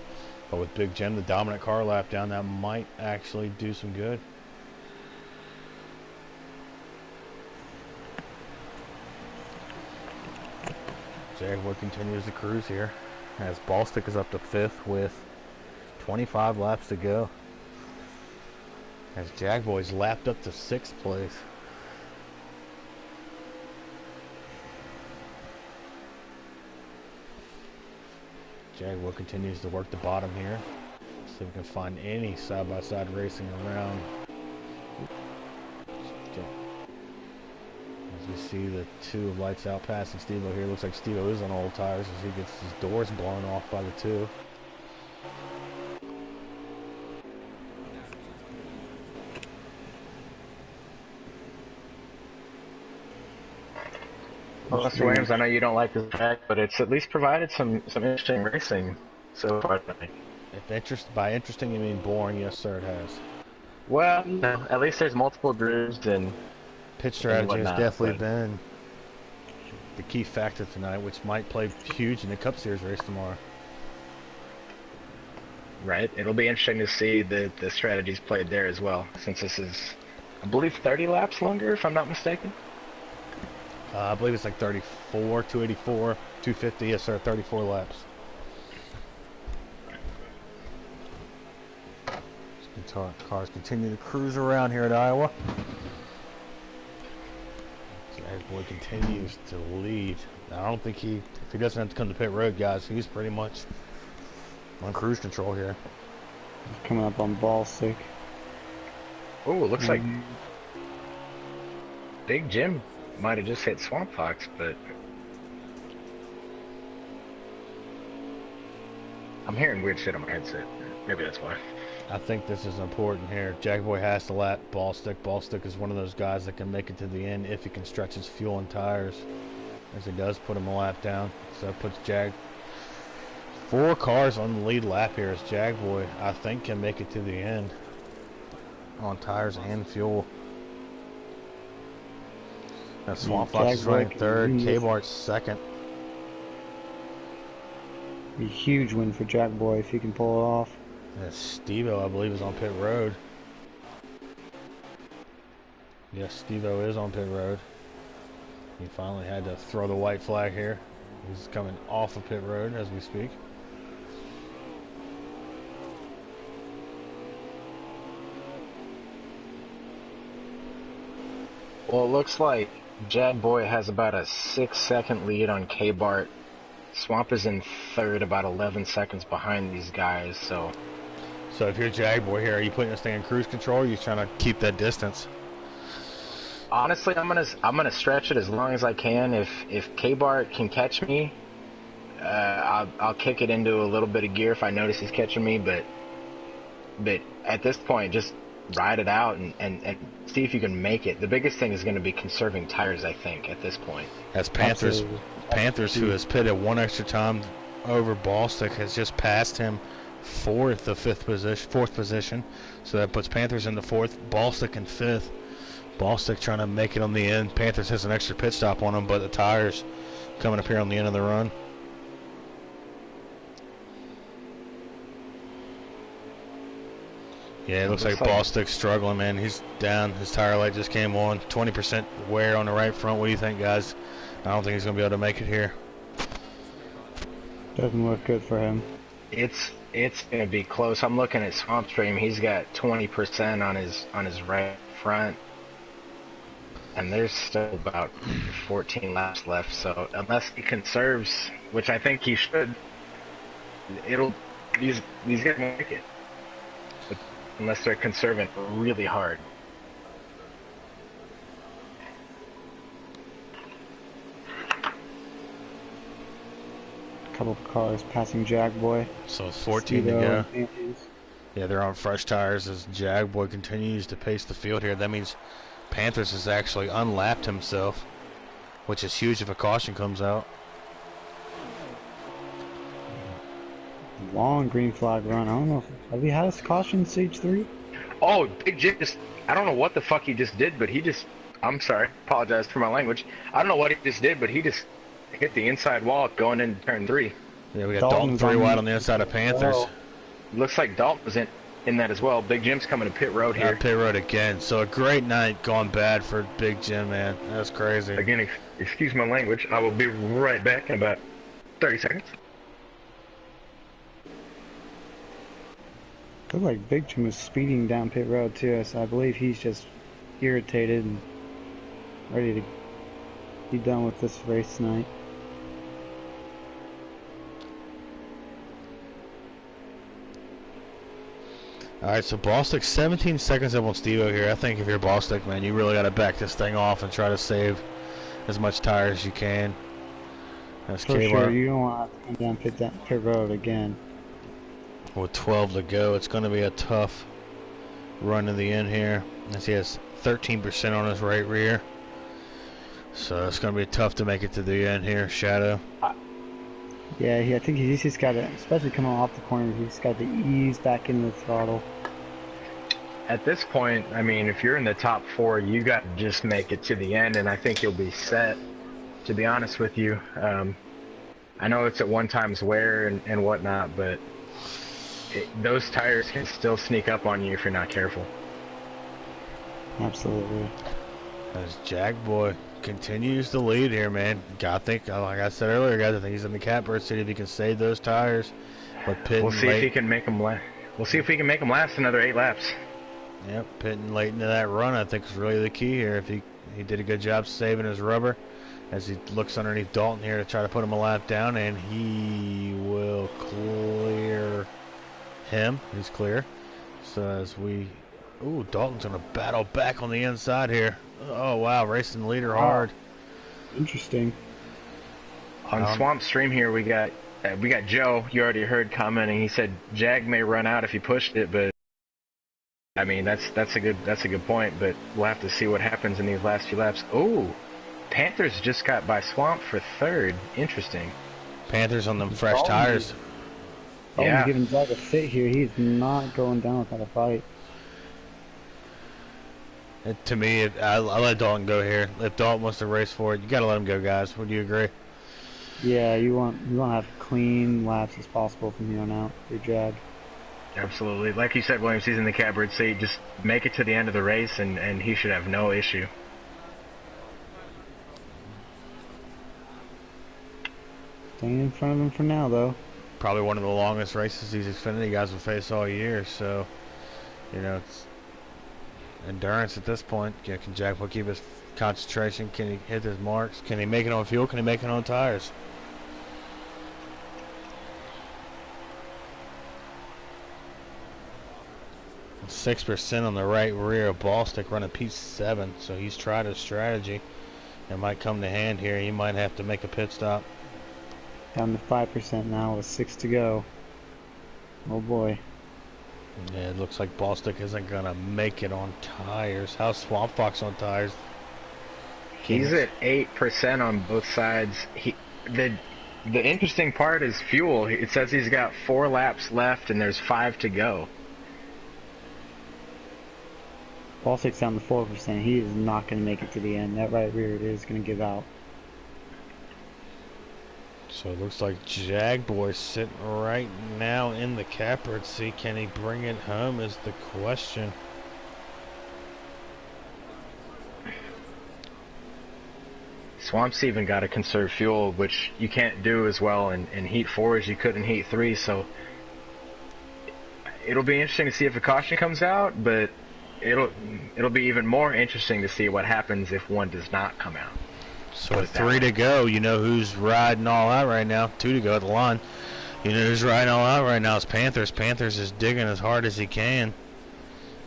But with Big Jim, the dominant car lap down, that might actually do some good. Jagboy continues to cruise here as Ballstick is up to 5th with 25 laps to go. As Jagboy's lapped up to 6th place. Jagboy continues to work the bottom here. See if we can find any side-by-side racing around As we see the two lights out passing Steve-O here. Looks like Steve-O is on old tires as he gets his doors blown off by the two. Well, Mr. Williams, I know you don't like this track, but it's at least provided some interesting racing so far tonight. If by interesting you mean boring, yes sir, it has. Well, no, at least there's multiple grooves and pitch strategy has definitely been the key factor tonight, which might play huge in the Cup Series race tomorrow. Right, it'll be interesting to see the strategies played there as well, since this is, I believe, 30 laps longer, if I'm not mistaken. I believe it's like 34, 284, 250, yes sir, 34 laps. Cars continue to cruise around here at Iowa. Boy continues to lead. I don't think if he doesn't have to come to pit road, guys, he's pretty much on cruise control here. He's coming up on ball stick. Oh, it looks like Big Jim might have just hit Swamp Fox, but I'm hearing weird shit on my headset. Maybe that's why. I think this is important here. Jackboy has to lap Ball Stick. Ball Stick is one of those guys that can make it to the end if he can stretch his fuel and tires. As he does put him a lap down. So that puts 4 cars on the lead lap here as Jackboy, I think, can make it to the end on tires and fuel. Now Swamp Fox is running third, K-Bart's second. A huge win for Jackboy if he can pull it off. Steve-O, I believe, is on pit road. Yes, Steve-O is on pit road. He finally had to throw the white flag here. He's coming off of pit road as we speak. Well, it looks like Jackboy has about a 6-second lead on K-Bart. Swamp is in third, about 11 seconds behind these guys, so if you're Jackboy here, are you putting this thing in cruise control, or are you trying to keep that distance? Honestly, I'm gonna stretch it as long as I can. If K-Bart can catch me, I'll kick it into a little bit of gear if I notice he's catching me. But at this point, just ride it out and see if you can make it. The biggest thing is going to be conserving tires, I think, at this point. As Panthers, who has pitted 1 extra time over Ballstick, has just passed him fourth position, so that puts Panthers in the 4th, Ballstick in 5th. Ballstick trying to make it on the end. Panthers has an extra pit stop on him, but the tires coming up here on the end of the run. Yeah, it looks like Ballstick's struggling, man. He's down. His tire light just came on. 20% wear on the right front. What do you think, guys? I don't think he's going to be able to make it here. Doesn't look good for him. It's going to be close. I'm looking at Swamp Stream. He's got 20% on his right front, and there's still about 14 laps left. So unless he conserves, which I think he should, these guys make it. But unless they're conserving really hard. Couple of cars passing Jackboy. So it's 14 to go. Yeah, they're on fresh tires as Jackboy continues to pace the field here. That means Panthers has actually unlapped himself, which is huge if a caution comes out. Long green flag run. I don't know. Have we had a caution stage 3? Oh, Big Jim I don't know what the fuck he just did, but I'm sorry. Apologize for my language. I don't know what he just did, but he just hit the inside wall going into turn 3. Yeah, we got Dalton 3 wide on the inside of Panthers. Oh, looks like Dalton was in that as well. Big Jim's coming to pit road here. Pit road again. So a great night gone bad for Big Jim, man. That's crazy. Again, excuse my language. I will be right back in about 30 seconds. Looked like Big Jim was speeding down pit road too, so I believe he's just irritated and ready to be done with this race tonight. Alright, so Ballstick 17 seconds up on Steve-O here. I think if you're Ballstick, man, you really got to back this thing off and try to save as much tire as you can. That's for sure. You don't want to come down pit road again. With 12 to go, it's going to be a tough run to the end here. As he has 13% on his right rear. So it's going to be tough to make it to the end here, Shadow. Yeah, I think he's just got to, especially coming off the corner, he's got to ease back into the throttle. At this point, I mean, if you're in the top 4, you got to just make it to the end, and I think you'll be set, to be honest with you. I know it's at 1 time's wear and whatnot, but those tires can still sneak up on you if you're not careful. Absolutely. As Jackboy continues to lead here, man. Gotta think, like I said earlier, guys, I think he's in the catbird seat if he can save those tires. We'll see if he can make them last. We'll see if we can make them last another 8 laps. Yep, pitting late into that run, I think, is really the key here. If he did a good job saving his rubber, as he looks underneath Dalton here to try to put him a lap down, and he will clear him. He's clear. So as we, ooh, Dalton's gonna battle back on the inside here. Oh wow, racing the leader hard. Interesting. On Swamp Stream here, we got Joe. You already heard commenting. He said Jag may run out if he pushed it, but I mean that's a good point. But we'll have to see what happens in these last few laps. Ooh, Panthers just got by Swamp for 3rd. Interesting. Panthers on them fresh tires. Yeah. Giving Jag a fit here. He's not going down without a fight. To me, I let Dalton go here. If Dalton wants to race for it, you got to let him go, guys. Would you agree? Yeah, you want to have clean laps as possible from here on out for Jag. Absolutely. Like you said, Williams, he's in the catbird seat. Just make it to the end of the race, and he should have no issue. Staying in front of him for now, though. Probably one of the longest races these Xfinity guys will face all year, so, you know, it's endurance at this point. Yeah, can Jackboy keep his concentration? Can he hit his marks? Can he make it on fuel? Can he make it on tires? And 6% on the right rear of Ballstick running P7, so he's tried his strategy. It might come to hand here. He might have to make a pit stop. Down to 5% now with 6 to go. Oh boy. Yeah, it looks like Ballstick isn't gonna make it on tires. How's Swamp Fox on tires? He's at 8% on both sides. The interesting part is fuel. It says he's got 4 laps left and there's 5 to go. Ballstick's down to 4%. He is not going to make it to the end. That right rear is going to give out. So it looks like Jagboy sitting right now in the catbird seat. Can he bring it home is the question. Swamp's even got to conserve fuel, which you can't do as well in Heat 4 as you could in Heat 3, so it'll be interesting to see if a caution comes out, but it'll be even more interesting to see what happens if one does not come out. So with 3 to go, you know who's riding all out right now. 2 to go at the line. You know who's riding all out right now is Panthers. Panthers is digging as hard as he can.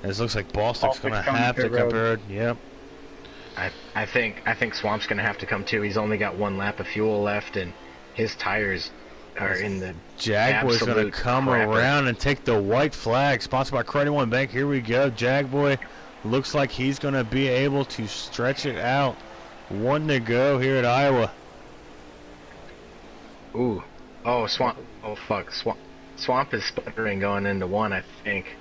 It looks like Ballstick's going to have to come road. Yep. I think Swamp's going to have to come too. He's only got 1 lap of fuel left, and his tires are in the Jagboy's going to come around and take the white flag. Sponsored by Credit One Bank. Here we go. Jagboy looks like he's going to be able to stretch it out. 1 to go here at Iowa. Ooh. Oh, Swamp. Oh, fuck. Swamp is sputtering going into 1, I think.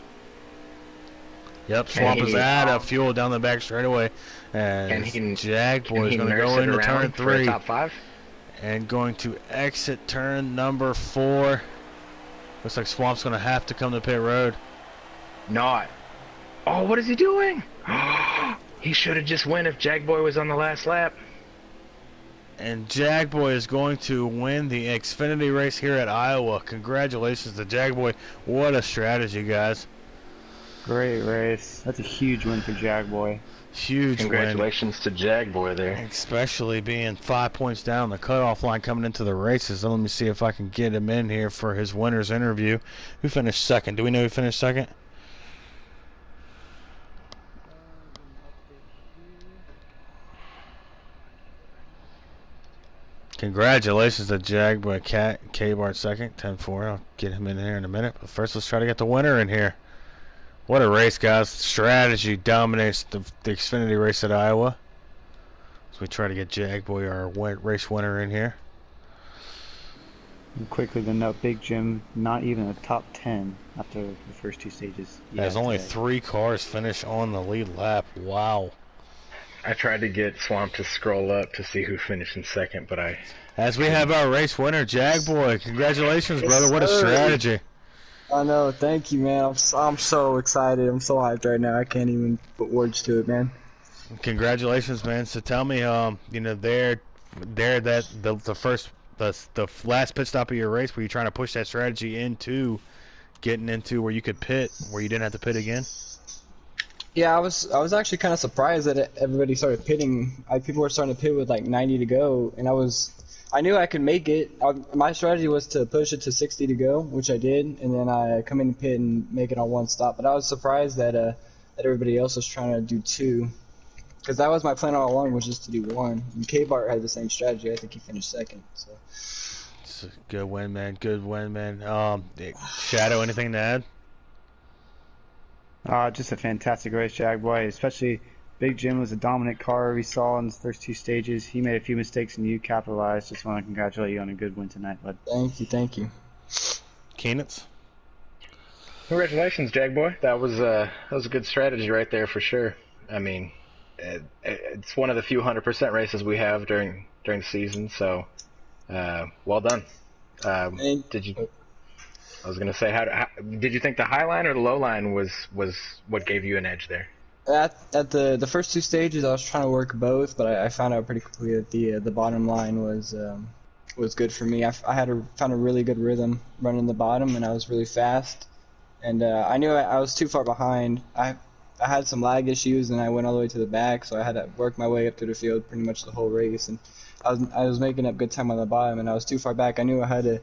Yep, Swamp is out of fuel down the back straightaway. And Jagboy is going to go into turn 3. Top 5? And going to exit turn number 4. Looks like Swamp's going to have to come to pit road. Not. Oh, what is he doing? He should have just went if Jagboy was on the last lap. And Jagboy is going to win the Xfinity race here at Iowa. Congratulations to Jagboy. What a strategy, guys. Great race. That's a huge win for Jagboy. Huge Congratulations win. to Jagboy there. Especially being 5 points down the cutoff line coming into the races. So let me see if I can get him in here for his winner's interview. Who finished second? Do we know who finished second? Congratulations to Jaguar K-Bart second, 10-4. I'll get him in here in a minute. But first, let's try to get the winner in here. What a race, guys. Strategy dominates the Xfinity race at Iowa. So we try to get Jagboy, our race winner, in here. And quickly to note, Big Jim not even a top 10 after the first 2 stages. There's only 3 cars finish on the lead lap. Wow. I tried to get Swamp to scroll up to see who finished in second, but As we have our race winner, Jagboy. Congratulations, brother. What a strategy. I know. Thank you, man. I'm so excited. I'm so hyped right now. I can't even put words to it, man. Congratulations, man. So tell me, the last pit stop of your race, were you trying to push that strategy into getting into where you could pit, where you didn't have to pit again? Yeah, I was actually kind of surprised that everybody started pitting. People were starting to pit with like 90 to go, and I knew I could make it. My strategy was to push it to 60 to go, which I did, and then I come in and pit and make it on 1 stop. But I was surprised that everybody else was trying to do 2, because that was my plan all along, was just to do 1. And K-Bart had the same strategy. I think he finished second. So. It's a good win, man. Good win, man. Shadow, anything to add? Just a fantastic race, Jagboy. Especially Big Jim was a dominant car we saw in the first 2 stages. He made a few mistakes and you capitalized. Just want to congratulate you on a good win tonight, bud. Thank you. Keenitz? Congratulations, Jagboy. That was a good strategy right there for sure. I mean, it's one of the few 100% races we have during the season, so well done. I was gonna say, how did you think the high line or the low line was what gave you an edge there? At the first 2 stages, I was trying to work both, but I found out pretty quickly that the bottom line was good for me. I found a really good rhythm running the bottom, and I was really fast. And I knew I was too far behind. I had some lag issues, and I went all the way to the back, so I had to work my way up to the field pretty much the whole race. And I was making up good time on the bottom, and I was too far back. I knew I had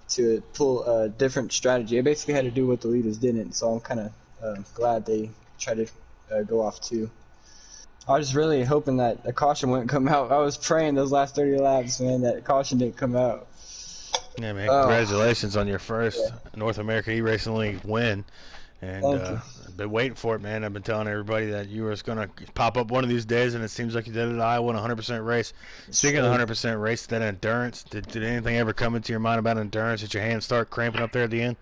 to pull a different strategy. I basically had to do what the leaders didn't, so I'm kind of glad they tried to go off too. I was really hoping that a caution wouldn't come out. I was praying those last 30 laps, man, that caution didn't come out. Yeah, man, congratulations on your first North America eRacing League win. And I've been waiting for it, man. I've been telling everybody that you were going to pop up one of these days, and it seems like you did it at Iowa, 100% race. Speaking of 100% race, that endurance, did anything ever come into your mind about endurance? Did your hands start cramping up there at the end?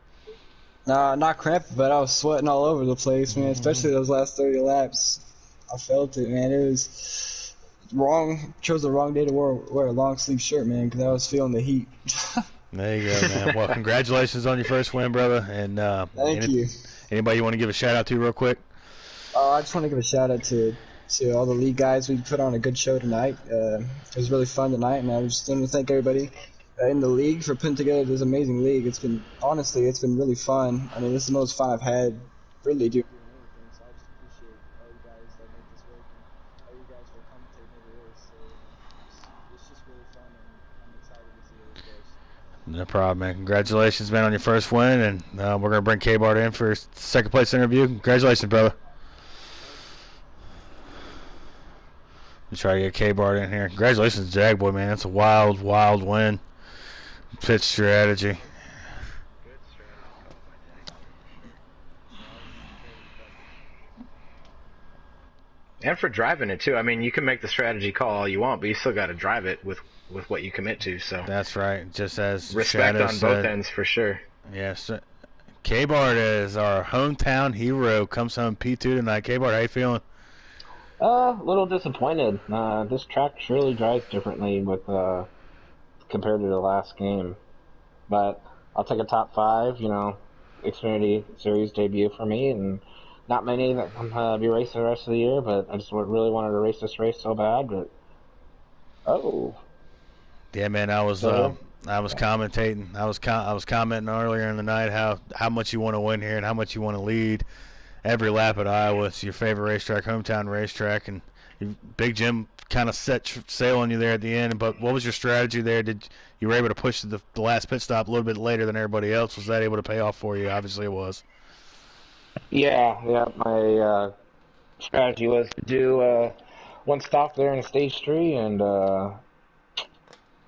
Nah, not cramping, but I was sweating all over the place, man, especially those last 30 laps. I felt it, man. It was wrong. Chose the wrong day to wear a long sleeve shirt, man, because I was feeling the heat. There you go, man. Well, congratulations on your first win, brother. And Thank you. Anybody you want to give a shout out to real quick? I just want to give a shout out to all the league guys. We put on a good show tonight. It was really fun tonight, and I just want to thank everybody in the league for putting together this amazing league. It's been really fun. I mean, this is the most fun I've had really doing anything. So I just appreciate all you guys that make this work and all you guys for commentating over this. So it's just really fun, and I'm excited to see where it goes. No problem, man. Congratulations, man, on your first win, and we're going to bring K-Bart in for his second place interview. Congratulations, brother. Let's try to get K-Bart in here. Congratulations, Jagboy, man. That's a wild, wild win. Pitch strategy. And for driving it too. I mean, you can make the strategy call all you want, but you still got to drive it with what you commit to. So that's right. Just as respect Shadow on both ends for sure. Yes. K-Bart is our hometown hero. Comes home P2 tonight. K-Bart, how you feeling? A little disappointed. This track surely drives differently with compared to the last game, but I'll take a top 5. Xfinity Series debut for me, and not many that I'm be racing the rest of the year. But I just really wanted to race this race so bad. But yeah, man, I was commentating. I was commenting earlier in the night how much you want to win here and how much you want to lead every lap at Iowa. It's your favorite racetrack, hometown racetrack, and Big Jim kind of set sail on you there at the end. But what was your strategy there? You were able to push the last pit stop a little bit later than everybody else? Was that able to pay off for you? Obviously, it was. Yeah. My strategy was to do one stop there in stage 3, and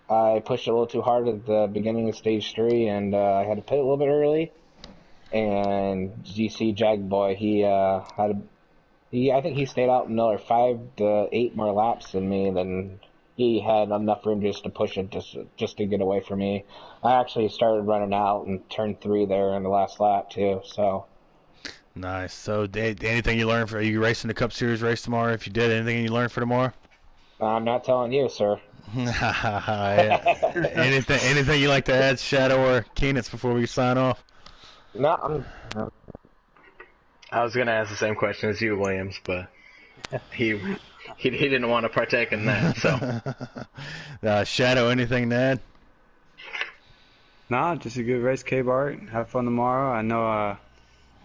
I pushed it a little too hard at the beginning of stage 3, and I had to pit a little bit early. And GC Jag Boy, I think he stayed out another 5 to 8 more laps than me. Then he had enough room just to push it, just to get away from me. I actually started running out in turn 3 there in the last lap too. So. Nice. So, anything you learned? Are you racing the Cup Series race tomorrow? If you did, anything you learned for tomorrow? I'm not telling you, sir. Anything you like to add, Shadow or Keenitz, before we sign off? No, I was gonna ask the same question as you, Williams, but he didn't want to partake in that. So, Shadow, anything to add? Nah, just a good race, K-Bart. Have fun tomorrow. I know I'm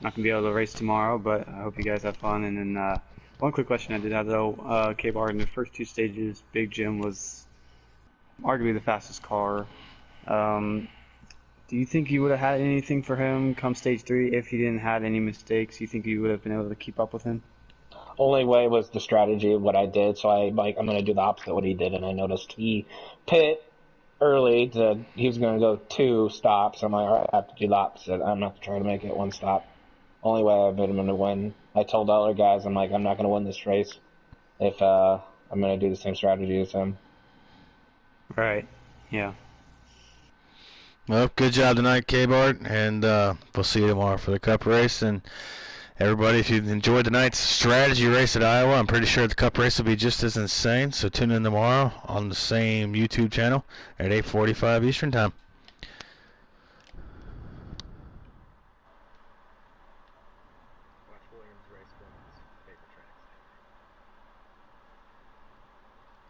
not gonna be able to race tomorrow, but I hope you guys have fun. And then one quick question I did have though, K-Bart, in the first 2 stages, Big Jim was arguably the fastest car. Do you think you would have had anything for him come stage 3 if he didn't have any mistakes? You think you would have been able to keep up with him? Only way was the strategy of what I did. So I'm going to do the opposite of what he did, and I noticed he pit early. He was going to go 2 stops. I'm like, all right, I have to do the opposite. I'm not trying to make it 1 stop. Only way I've been going to win. I told the other guys, I'm like, I'm not going to win this race if I'm going to do the same strategy as him. Right. Yeah. Well, good job tonight, K-Bart, and we'll see you tomorrow for the Cup race. And everybody, if you enjoyed tonight's strategy race at Iowa, I'm pretty sure the Cup race will be just as insane. So tune in tomorrow on the same YouTube channel at 8:45 Eastern Time.